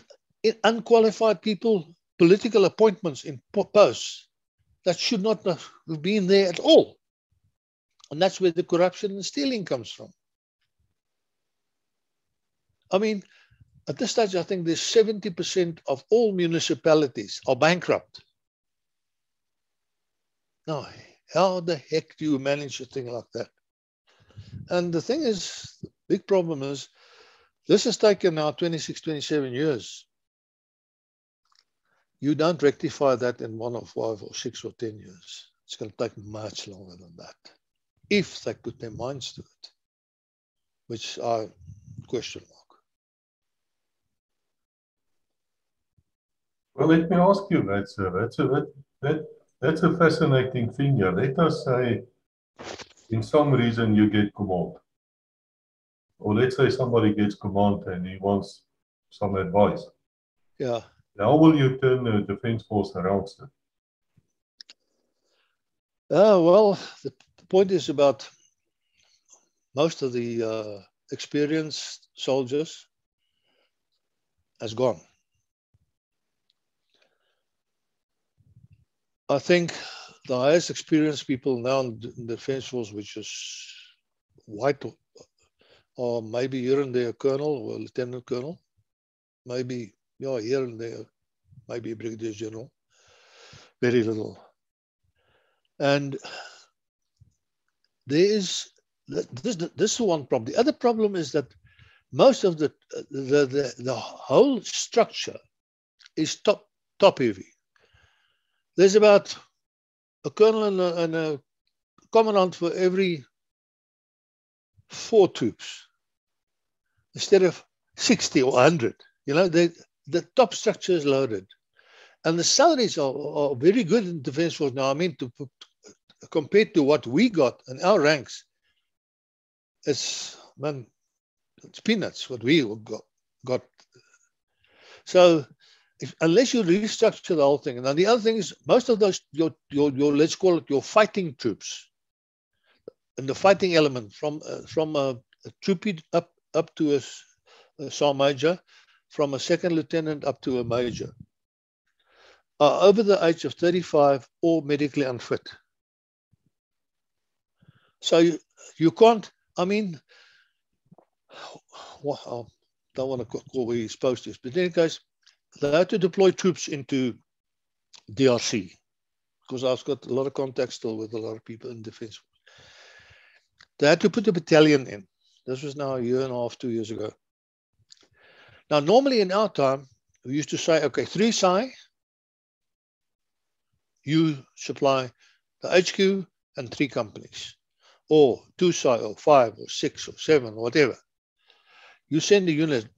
unqualified people, political appointments in posts that should not have been there at all. And that's where the corruption and stealing comes from. I mean, at this stage, I think there's 70% of all municipalities are bankrupt. Now, how the heck do you manage a thing like that? And the thing is, the big problem is, this has taken now 26, 27 years. you don't rectify that in 1 or 5 or 6 or 10 years. It's going to take much longer than that, if they put their minds to it, which I question mark. Well, let me ask you that, sir. That's a fascinating thing here. Let us say, in some reason, you get command. Or let's say somebody gets command and he wants some advice. Yeah. How will you turn the defense force around, sir? Well, the point is about most of the experienced soldiers has gone. I think the highest experienced people now in the defense force, which is white, or maybe here and there a colonel or lieutenant colonel, maybe here and there, maybe a brigadier general, very little. And there is this is one problem. The other problem is that most of the whole structure is top heavy. There's about a colonel and a commandant for every 4 troops instead of 60 or 100. You know, the top structure is loaded, and the salaries are very good in the defense force now. I mean, compared to what we got in our ranks, it's peanuts what we got. So unless you restructure the whole thing, and then the other thing is most of those your let's call it your fighting troops, and the fighting element from a troopie up to a sergeant major, from a second lieutenant up to a major, are over the age of 35 or medically unfit. So you can't, I mean, well, I don't want to call where he's supposed to, but in any case, they had to deploy troops into DRC, because I've got a lot of contacts still with a lot of people in defense. They had to put a battalion in. This was now 1.5 years, 2 years ago. Now, normally in our time, we used to say, okay, 3 SAI, you supply the HQ and 3 companies, or 2 SAI, or 5, or 6, or 7, or whatever. You send a unit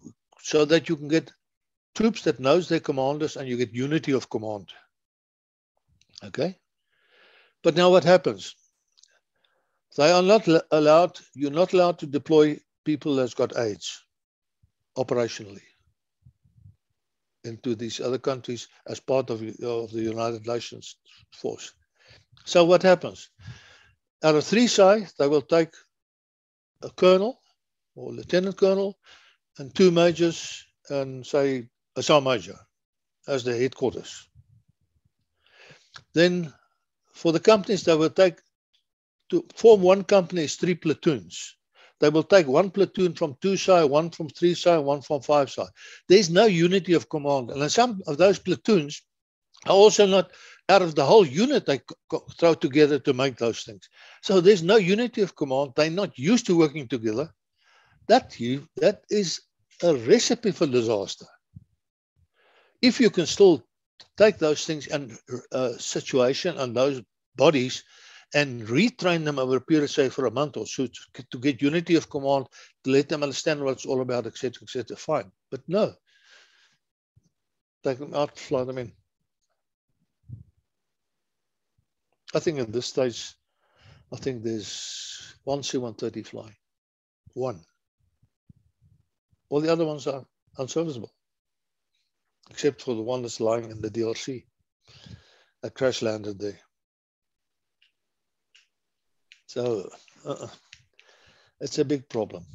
so that you can get troops that knows their commanders, and you get unity of command. Okay? But now what happens? They are not allowed, you're not allowed to deploy people that's got AIDS operationally into these other countries as part of the United Nations force. So what happens? Out of 3 SAI, they will take a colonel or lieutenant colonel and 2 majors and say a sergeant major as the headquarters. Then for the companies, they will take, to form one company is 3 platoons. They will take 1 platoon from 2 SAI, 1 from 3 SAI, 1 from 5 SAI. There's no unity of command. And some of those platoons are also not out of the whole unit they throw together to make those things. So there's no unity of command. They're not used to working together. That is a recipe for disaster. If you can still take those things and situation and those bodies and retrain them over a period, say, for a month or so, to get unity of command, to let them understand what it's all about, etc., fine. But no. Take them out, fly them in. I think at this stage, I think there's 1 C-130 flying. 1. All the other ones are unserviceable, except for the one that's lying in the DRC that crash landed there. So it's a big problem.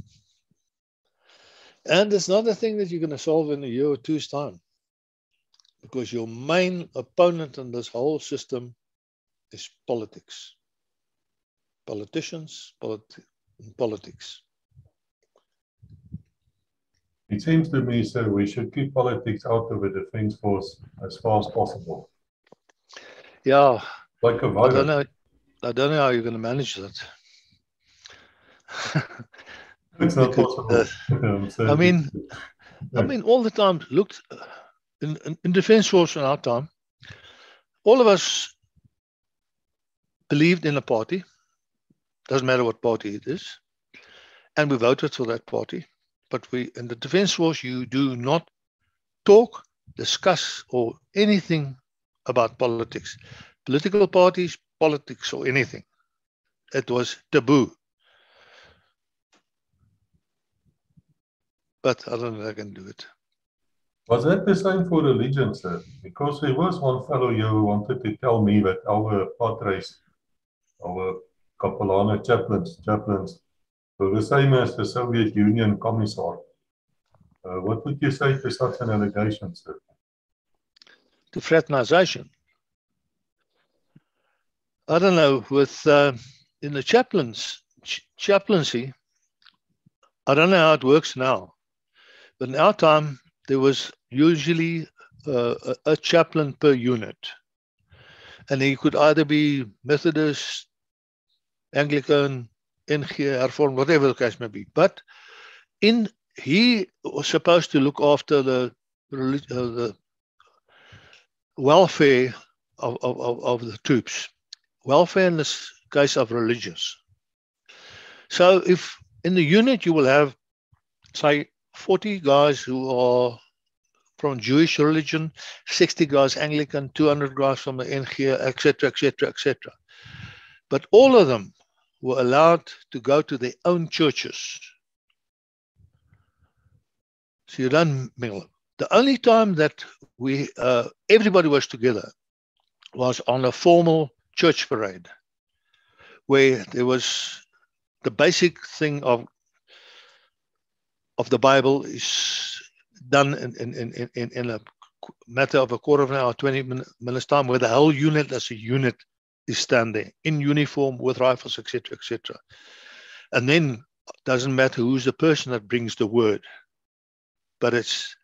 And it's not a thing that you're going to solve in 1 year or 2's time, because your main opponent in this whole system is politics. Politicians, politics. It seems to me, sir, we should keep politics out of the defense force as far as possible. Yeah. Like a virus. I don't know how you're going to manage that. It's not possible. I mean, all the time, look, in Defence Force in our time, all of us believed in a party. Doesn't matter what party it is. And we voted for that party. But in the Defence Force, you do not talk, discuss, or anything about politics. Political parties, politics, or anything. It was taboo. But I don't know if I can do it. Was that the same for religion, sir? Because there was one fellow here who wanted to tell me that our padres, our Capelane chaplains, were the same as the Soviet Union commissar. What would you say to such an allegation, sir? To fraternization. I don't know, with in the chaplaincy, I don't know how it works now, but in our time, there was usually a chaplain per unit. And he could either be Methodist, Anglican, NG, Hervormd, whatever the case may be. But he was supposed to look after the welfare of the troops. Welfare in this case of religious. So if in the unit you will have, say, 40 guys who are from Jewish religion, 60 guys Anglican, 200 guys from the NG, etc., etc., etc. But all of them were allowed to go to their own churches. So you don't mingle. The only time that everybody was together was on a formal church parade, where there was the basic thing of the Bible is done in a matter of a quarter of an hour, 20 minutes time, where the whole unit as a unit is standing in uniform with rifles, etc., etc. And then it doesn't matter who's the person that brings the word, but it's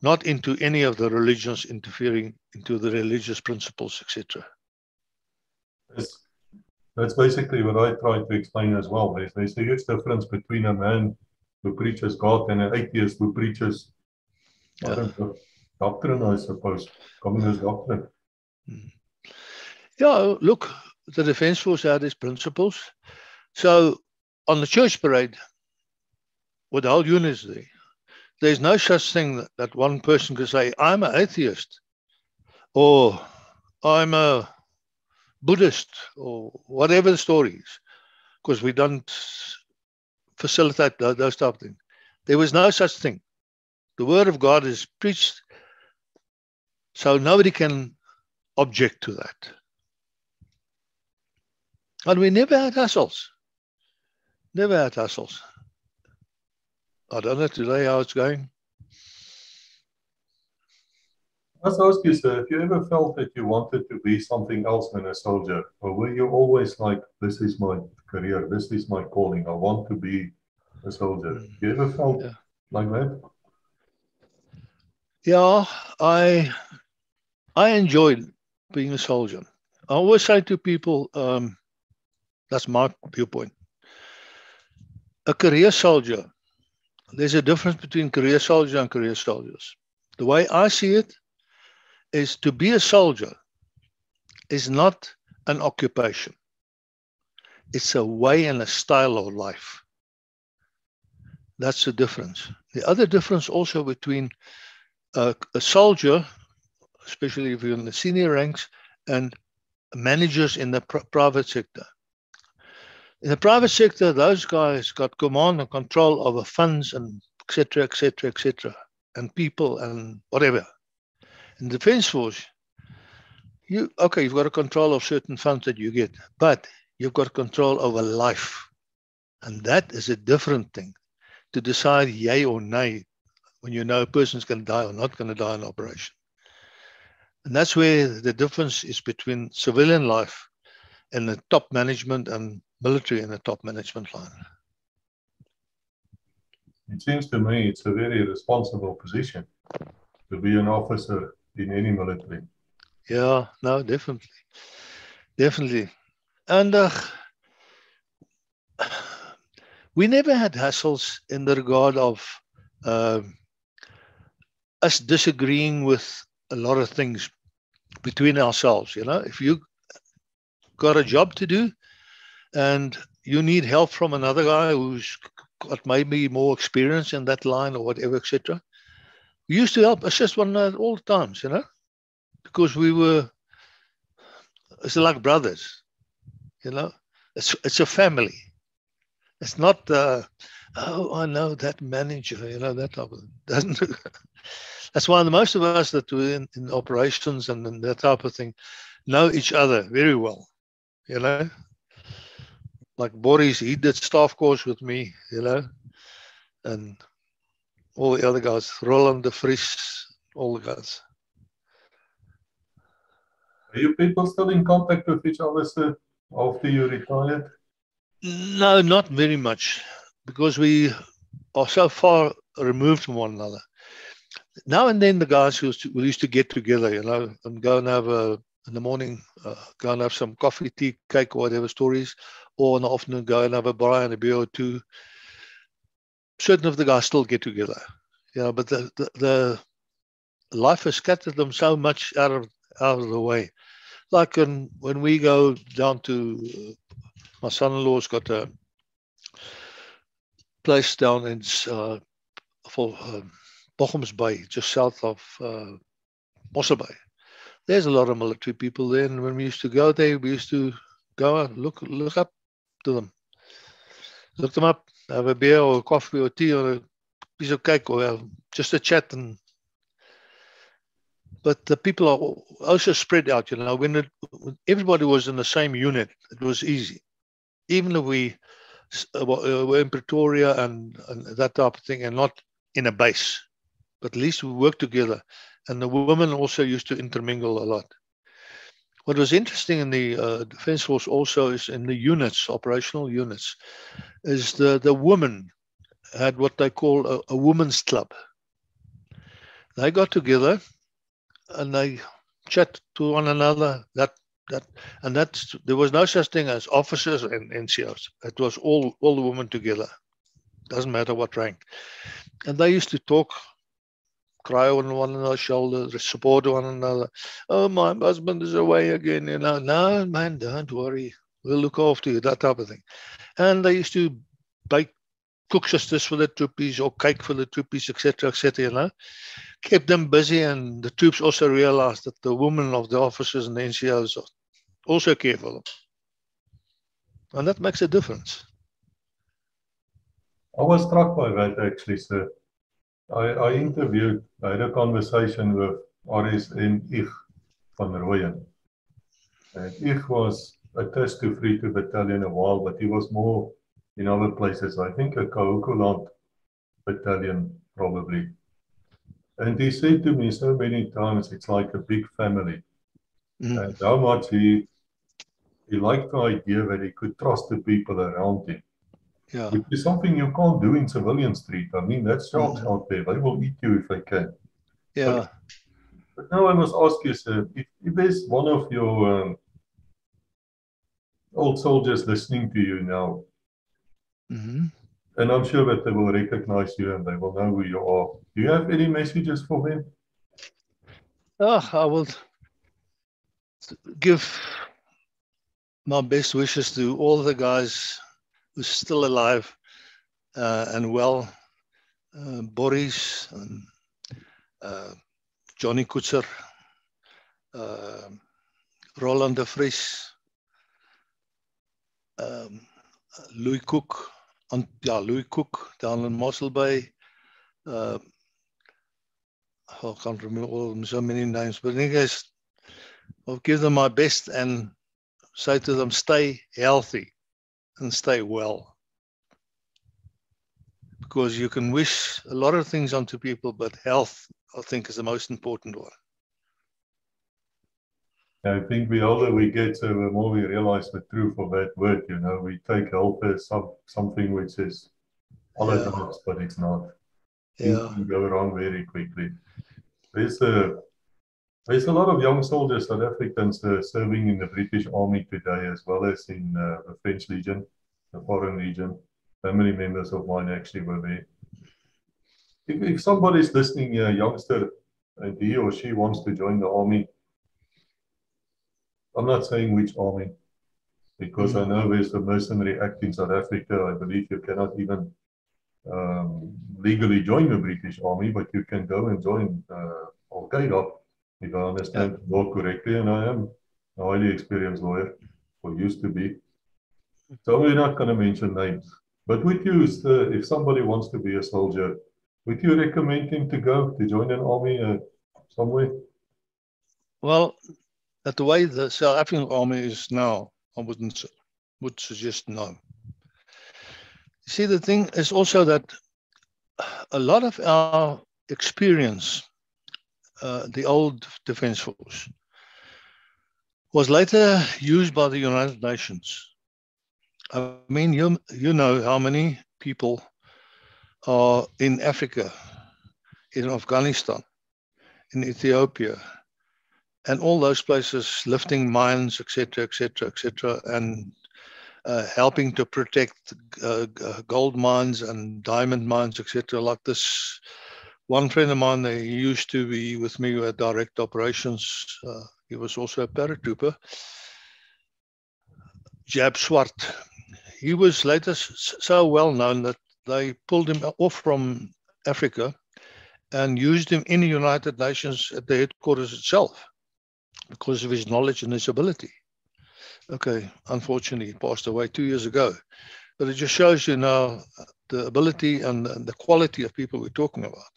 not into any of the religions interfering into the religious principles, etc. That's basically what I try to explain as well. There's a huge difference between a man who preaches God and an atheist who preaches doctrine, I suppose, communist doctrine. Yeah, look, the Defence Force had its principles. So on the church parade, with the whole unit there, there's no such thing that one person could say, I'm an atheist, or I'm a Buddhist, or whatever the story is, because we don't facilitate those type of things. There was no such thing. The word of God is preached, so nobody can object to that. And we never had hassles. Never had hassles. I don't know today how it's going. I must ask you, sir, if you ever felt that you wanted to be something else than a soldier, or were you always like, this is my career, this is my calling, I want to be a soldier? You ever felt like that? Yeah, I enjoyed being a soldier. I always say to people, that's my viewpoint. A career soldier, there's a difference between career soldier and career soldiers. The way I see it is to be a soldier is not an occupation. It's a way and a style of life. That's the difference. The other difference also between a soldier, especially if you're in the senior ranks, and managers in the private sector. In the private sector, those guys got command and control over funds and etc., etc., etc., and people and whatever. In the Defence Force, you've got a control of certain funds that you get, but you've got control over life. And that is a different thing, to decide yay or nay when you know a person's going to die or not going to die in operation. And that's where the difference is between civilian life and the top management and military in the top management line. It seems to me it's a very responsible position to be an officer in any military. Yeah, no, definitely. Definitely. And we never had hassles in the regard of us disagreeing with a lot of things between ourselves. You know, if you got a job to do and you need help from another guy who's got maybe more experience in that line or whatever, etc., we used to help assist one another all the times, you know, because it's like brothers, you know. It's a family. It's not, oh, I know that manager, you know, that type of doesn't. That's why most of us that were in operations and that type of thing know each other very well, you know. Like Boris, he did staff course with me, you know, and all the other guys, Roland de Vries, all the guys. Are you people still in contact with each other, sir, after you retired? No, not very much, because we are so far removed from one another. Now and then the guys we used to get together, you know, and go and have in the morning, go and have some coffee, tea, cake, or whatever stories, or in the afternoon go and have a braai and a beer or two. Certain of the guys still get together, you know, but the life has scattered them so much out of the way. Like when we go down to, my son-in-law's got a place down in Bochum's Bay, just south of Mossel Bay. There's a lot of military people there, and when we used to go there, we used to go and look up to them. Look them up, have a beer or a coffee or tea or a piece of cake or just a chat. But the people are also spread out, you know. When everybody was in the same unit, it was easy. Even if we were in Pretoria and that type of thing and not in a base, but at least we worked together. And the women also used to intermingle a lot. What was interesting in the Defence Force also is in the units, operational units, is the women had what they call a women's club. They got together and they chat to one another. There was no such thing as officers and NCOs. It was all the women together. Doesn't matter what rank. And they used to talk, cry on one another's shoulders, support one another. Oh, my husband is away again, you know. No, man, don't worry. We'll look after you, that type of thing. And they used to bake cook sisters for the troopies or cake for the troopies, etc., you know. Kept them busy, and the troops also realized that the women of the officers and the NCOs also care for them. And that makes a difference. I was struck by that, actually, sir. I had a conversation with RSM Ich van Rooyen. And Ich was attached to 3-2 Battalion a while, but he was more in other places. I think a Kahukuland Battalion, probably. And he said to me so many times, it's like a big family. And how much he liked the idea that he could trust the people around him. Yeah. Which is something you can't do in civilian street. I mean, that's sharks out there. They will eat you if they can. Yeah. But now I must ask you, sir, if there's one of your old soldiers listening to you now, and I'm sure that they will recognize you and they will know who you are. Do you have any messages for them? I will give my best wishes to all the guys who's still alive and well. Boris and Johnny Kutzer, Roland de Vries, Louis Cook, Louis Cook down in Mossel Bay. I can't remember all of them, so many names, but in any case, I'll give them my best and say to them, stay healthy and stay well. Because you can wish a lot of things onto people, but health, I think, is the most important one. I think the older we get, so the more we realize the truth of that word. You know, we take health as something which is politics, but it's not. Things can go wrong very quickly. There's a lot of young soldiers, South Africans, serving in the British Army today, as well as in the French Legion, the Foreign Legion. Family members of mine actually were there. If somebody's listening here, a youngster, and he or she wants to join the army, I'm not saying which army, because I know there's a mercenary act in South Africa. I believe you cannot even legally join the British Army, but you can go and join Al-Qaeda, if I understand the law correctly, and I am a highly experienced lawyer, or used to be. So we're not going to mention names. But would you, if somebody wants to be a soldier, would you recommend him to go to join an army somewhere? Well, at the way the South African army is now, I would suggest no. See, the thing is also that a lot of our experience, the old Defence Force, was later used by the United Nations. I mean, you know how many people are in Africa, in Afghanistan, in Ethiopia, and all those places lifting mines, etc., etc., etc., and helping to protect gold mines and diamond mines, etc. Like this one friend of mine, he used to be with me at direct operations. He was also a paratrooper. Jab Swart. He was later so well known that they pulled him off from Africa and used him in the United Nations at the headquarters itself because of his knowledge and his ability. Okay, unfortunately, he passed away 2 years ago. But it just shows you now the ability and the quality of people we're talking about.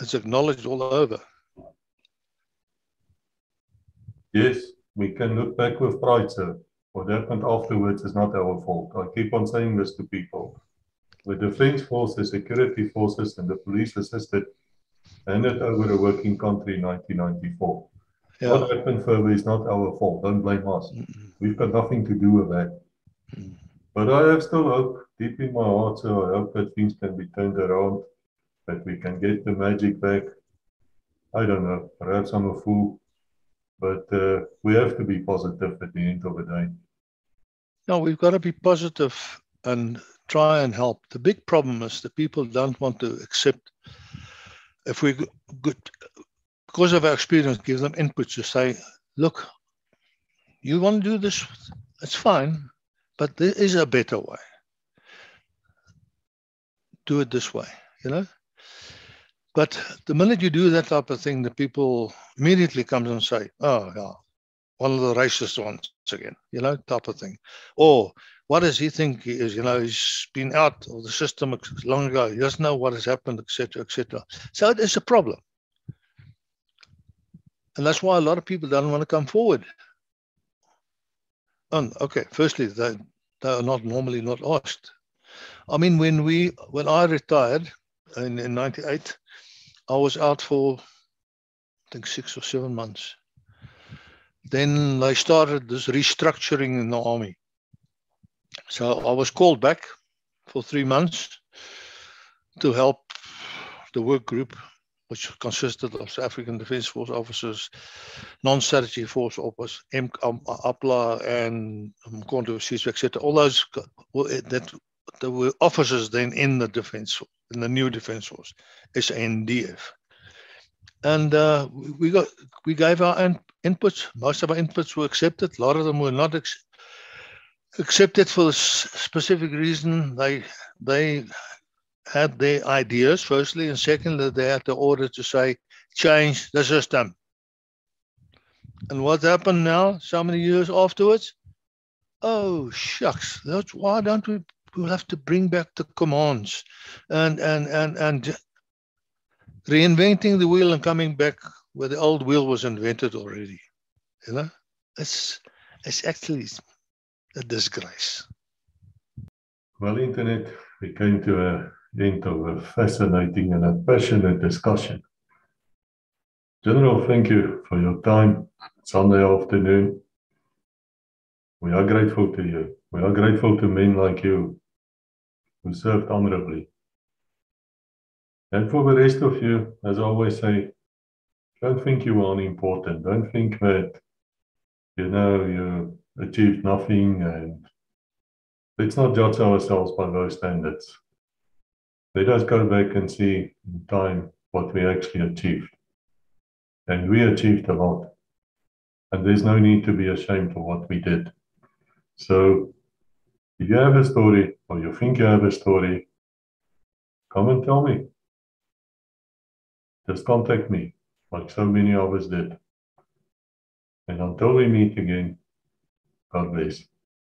It's acknowledged all over. Yes, we can look back with pride, sir. What happened afterwards is not our fault. I keep on saying this to people. The Defence Force, the security forces, and the police assisted handed over a working country in 1994. Yeah. What happened further is not our fault. Don't blame us. We've got nothing to do with that. But I have still hope deep in my heart, so I hope that things can be turned around, that we can get the magic back. I don't know. Perhaps I'm a fool. But we have to be positive at the end of the day. No, we've got to be positive and try and help. The big problem is that people don't want to accept. If we could, because of our experience, give them input to say, look, you want to do this, it's fine, but there is a better way. Do it this way, you know? But the minute you do that type of thing, the people immediately comes and say, oh, yeah, one of the racist ones again, you know, type of thing. Or what does he think he is? You know, he's been out of the system long ago. He doesn't know what has happened, etc., etc. So it is a problem. And that's why a lot of people don't want to come forward. And okay, firstly, they are normally not asked. I mean, when I retired in 98, I was out for, I think, 6 or 7 months. Then they started this restructuring in the army. So I was called back for 3 months to help the work group, which consisted of African Defence Force officers, non-strategy force officers, APLA and Mkonto, etc. All those that there were officers then in the Defence Force, in the new Defence Force, SNDF. And we gave our inputs. Most of our inputs were accepted. A lot of them were not accepted for a specific reason. They had their ideas, firstly, and secondly, they had the order to say, change the system. And what happened now, so many years afterwards? Oh, shucks, why don't we'll have to bring back the commands and reinventing the wheel and coming back where the old wheel was invented already. You know, it's actually a disgrace. Well, Internet, we came to an end of a fascinating and a passionate discussion. General, thank you for your time Sunday afternoon. We are grateful to you. We are grateful to men like you who served honorably. And for the rest of you, as I always say, don't think you are unimportant. Don't think that, you know, you achieved nothing, and let's not judge ourselves by those standards. let us go back and see in time what we actually achieved. And we achieved a lot. And there's no need to be ashamed of what we did. So if you have a story, or you think you have a story, come and tell me. Just contact me, like so many of us did. And until we meet again, God bless.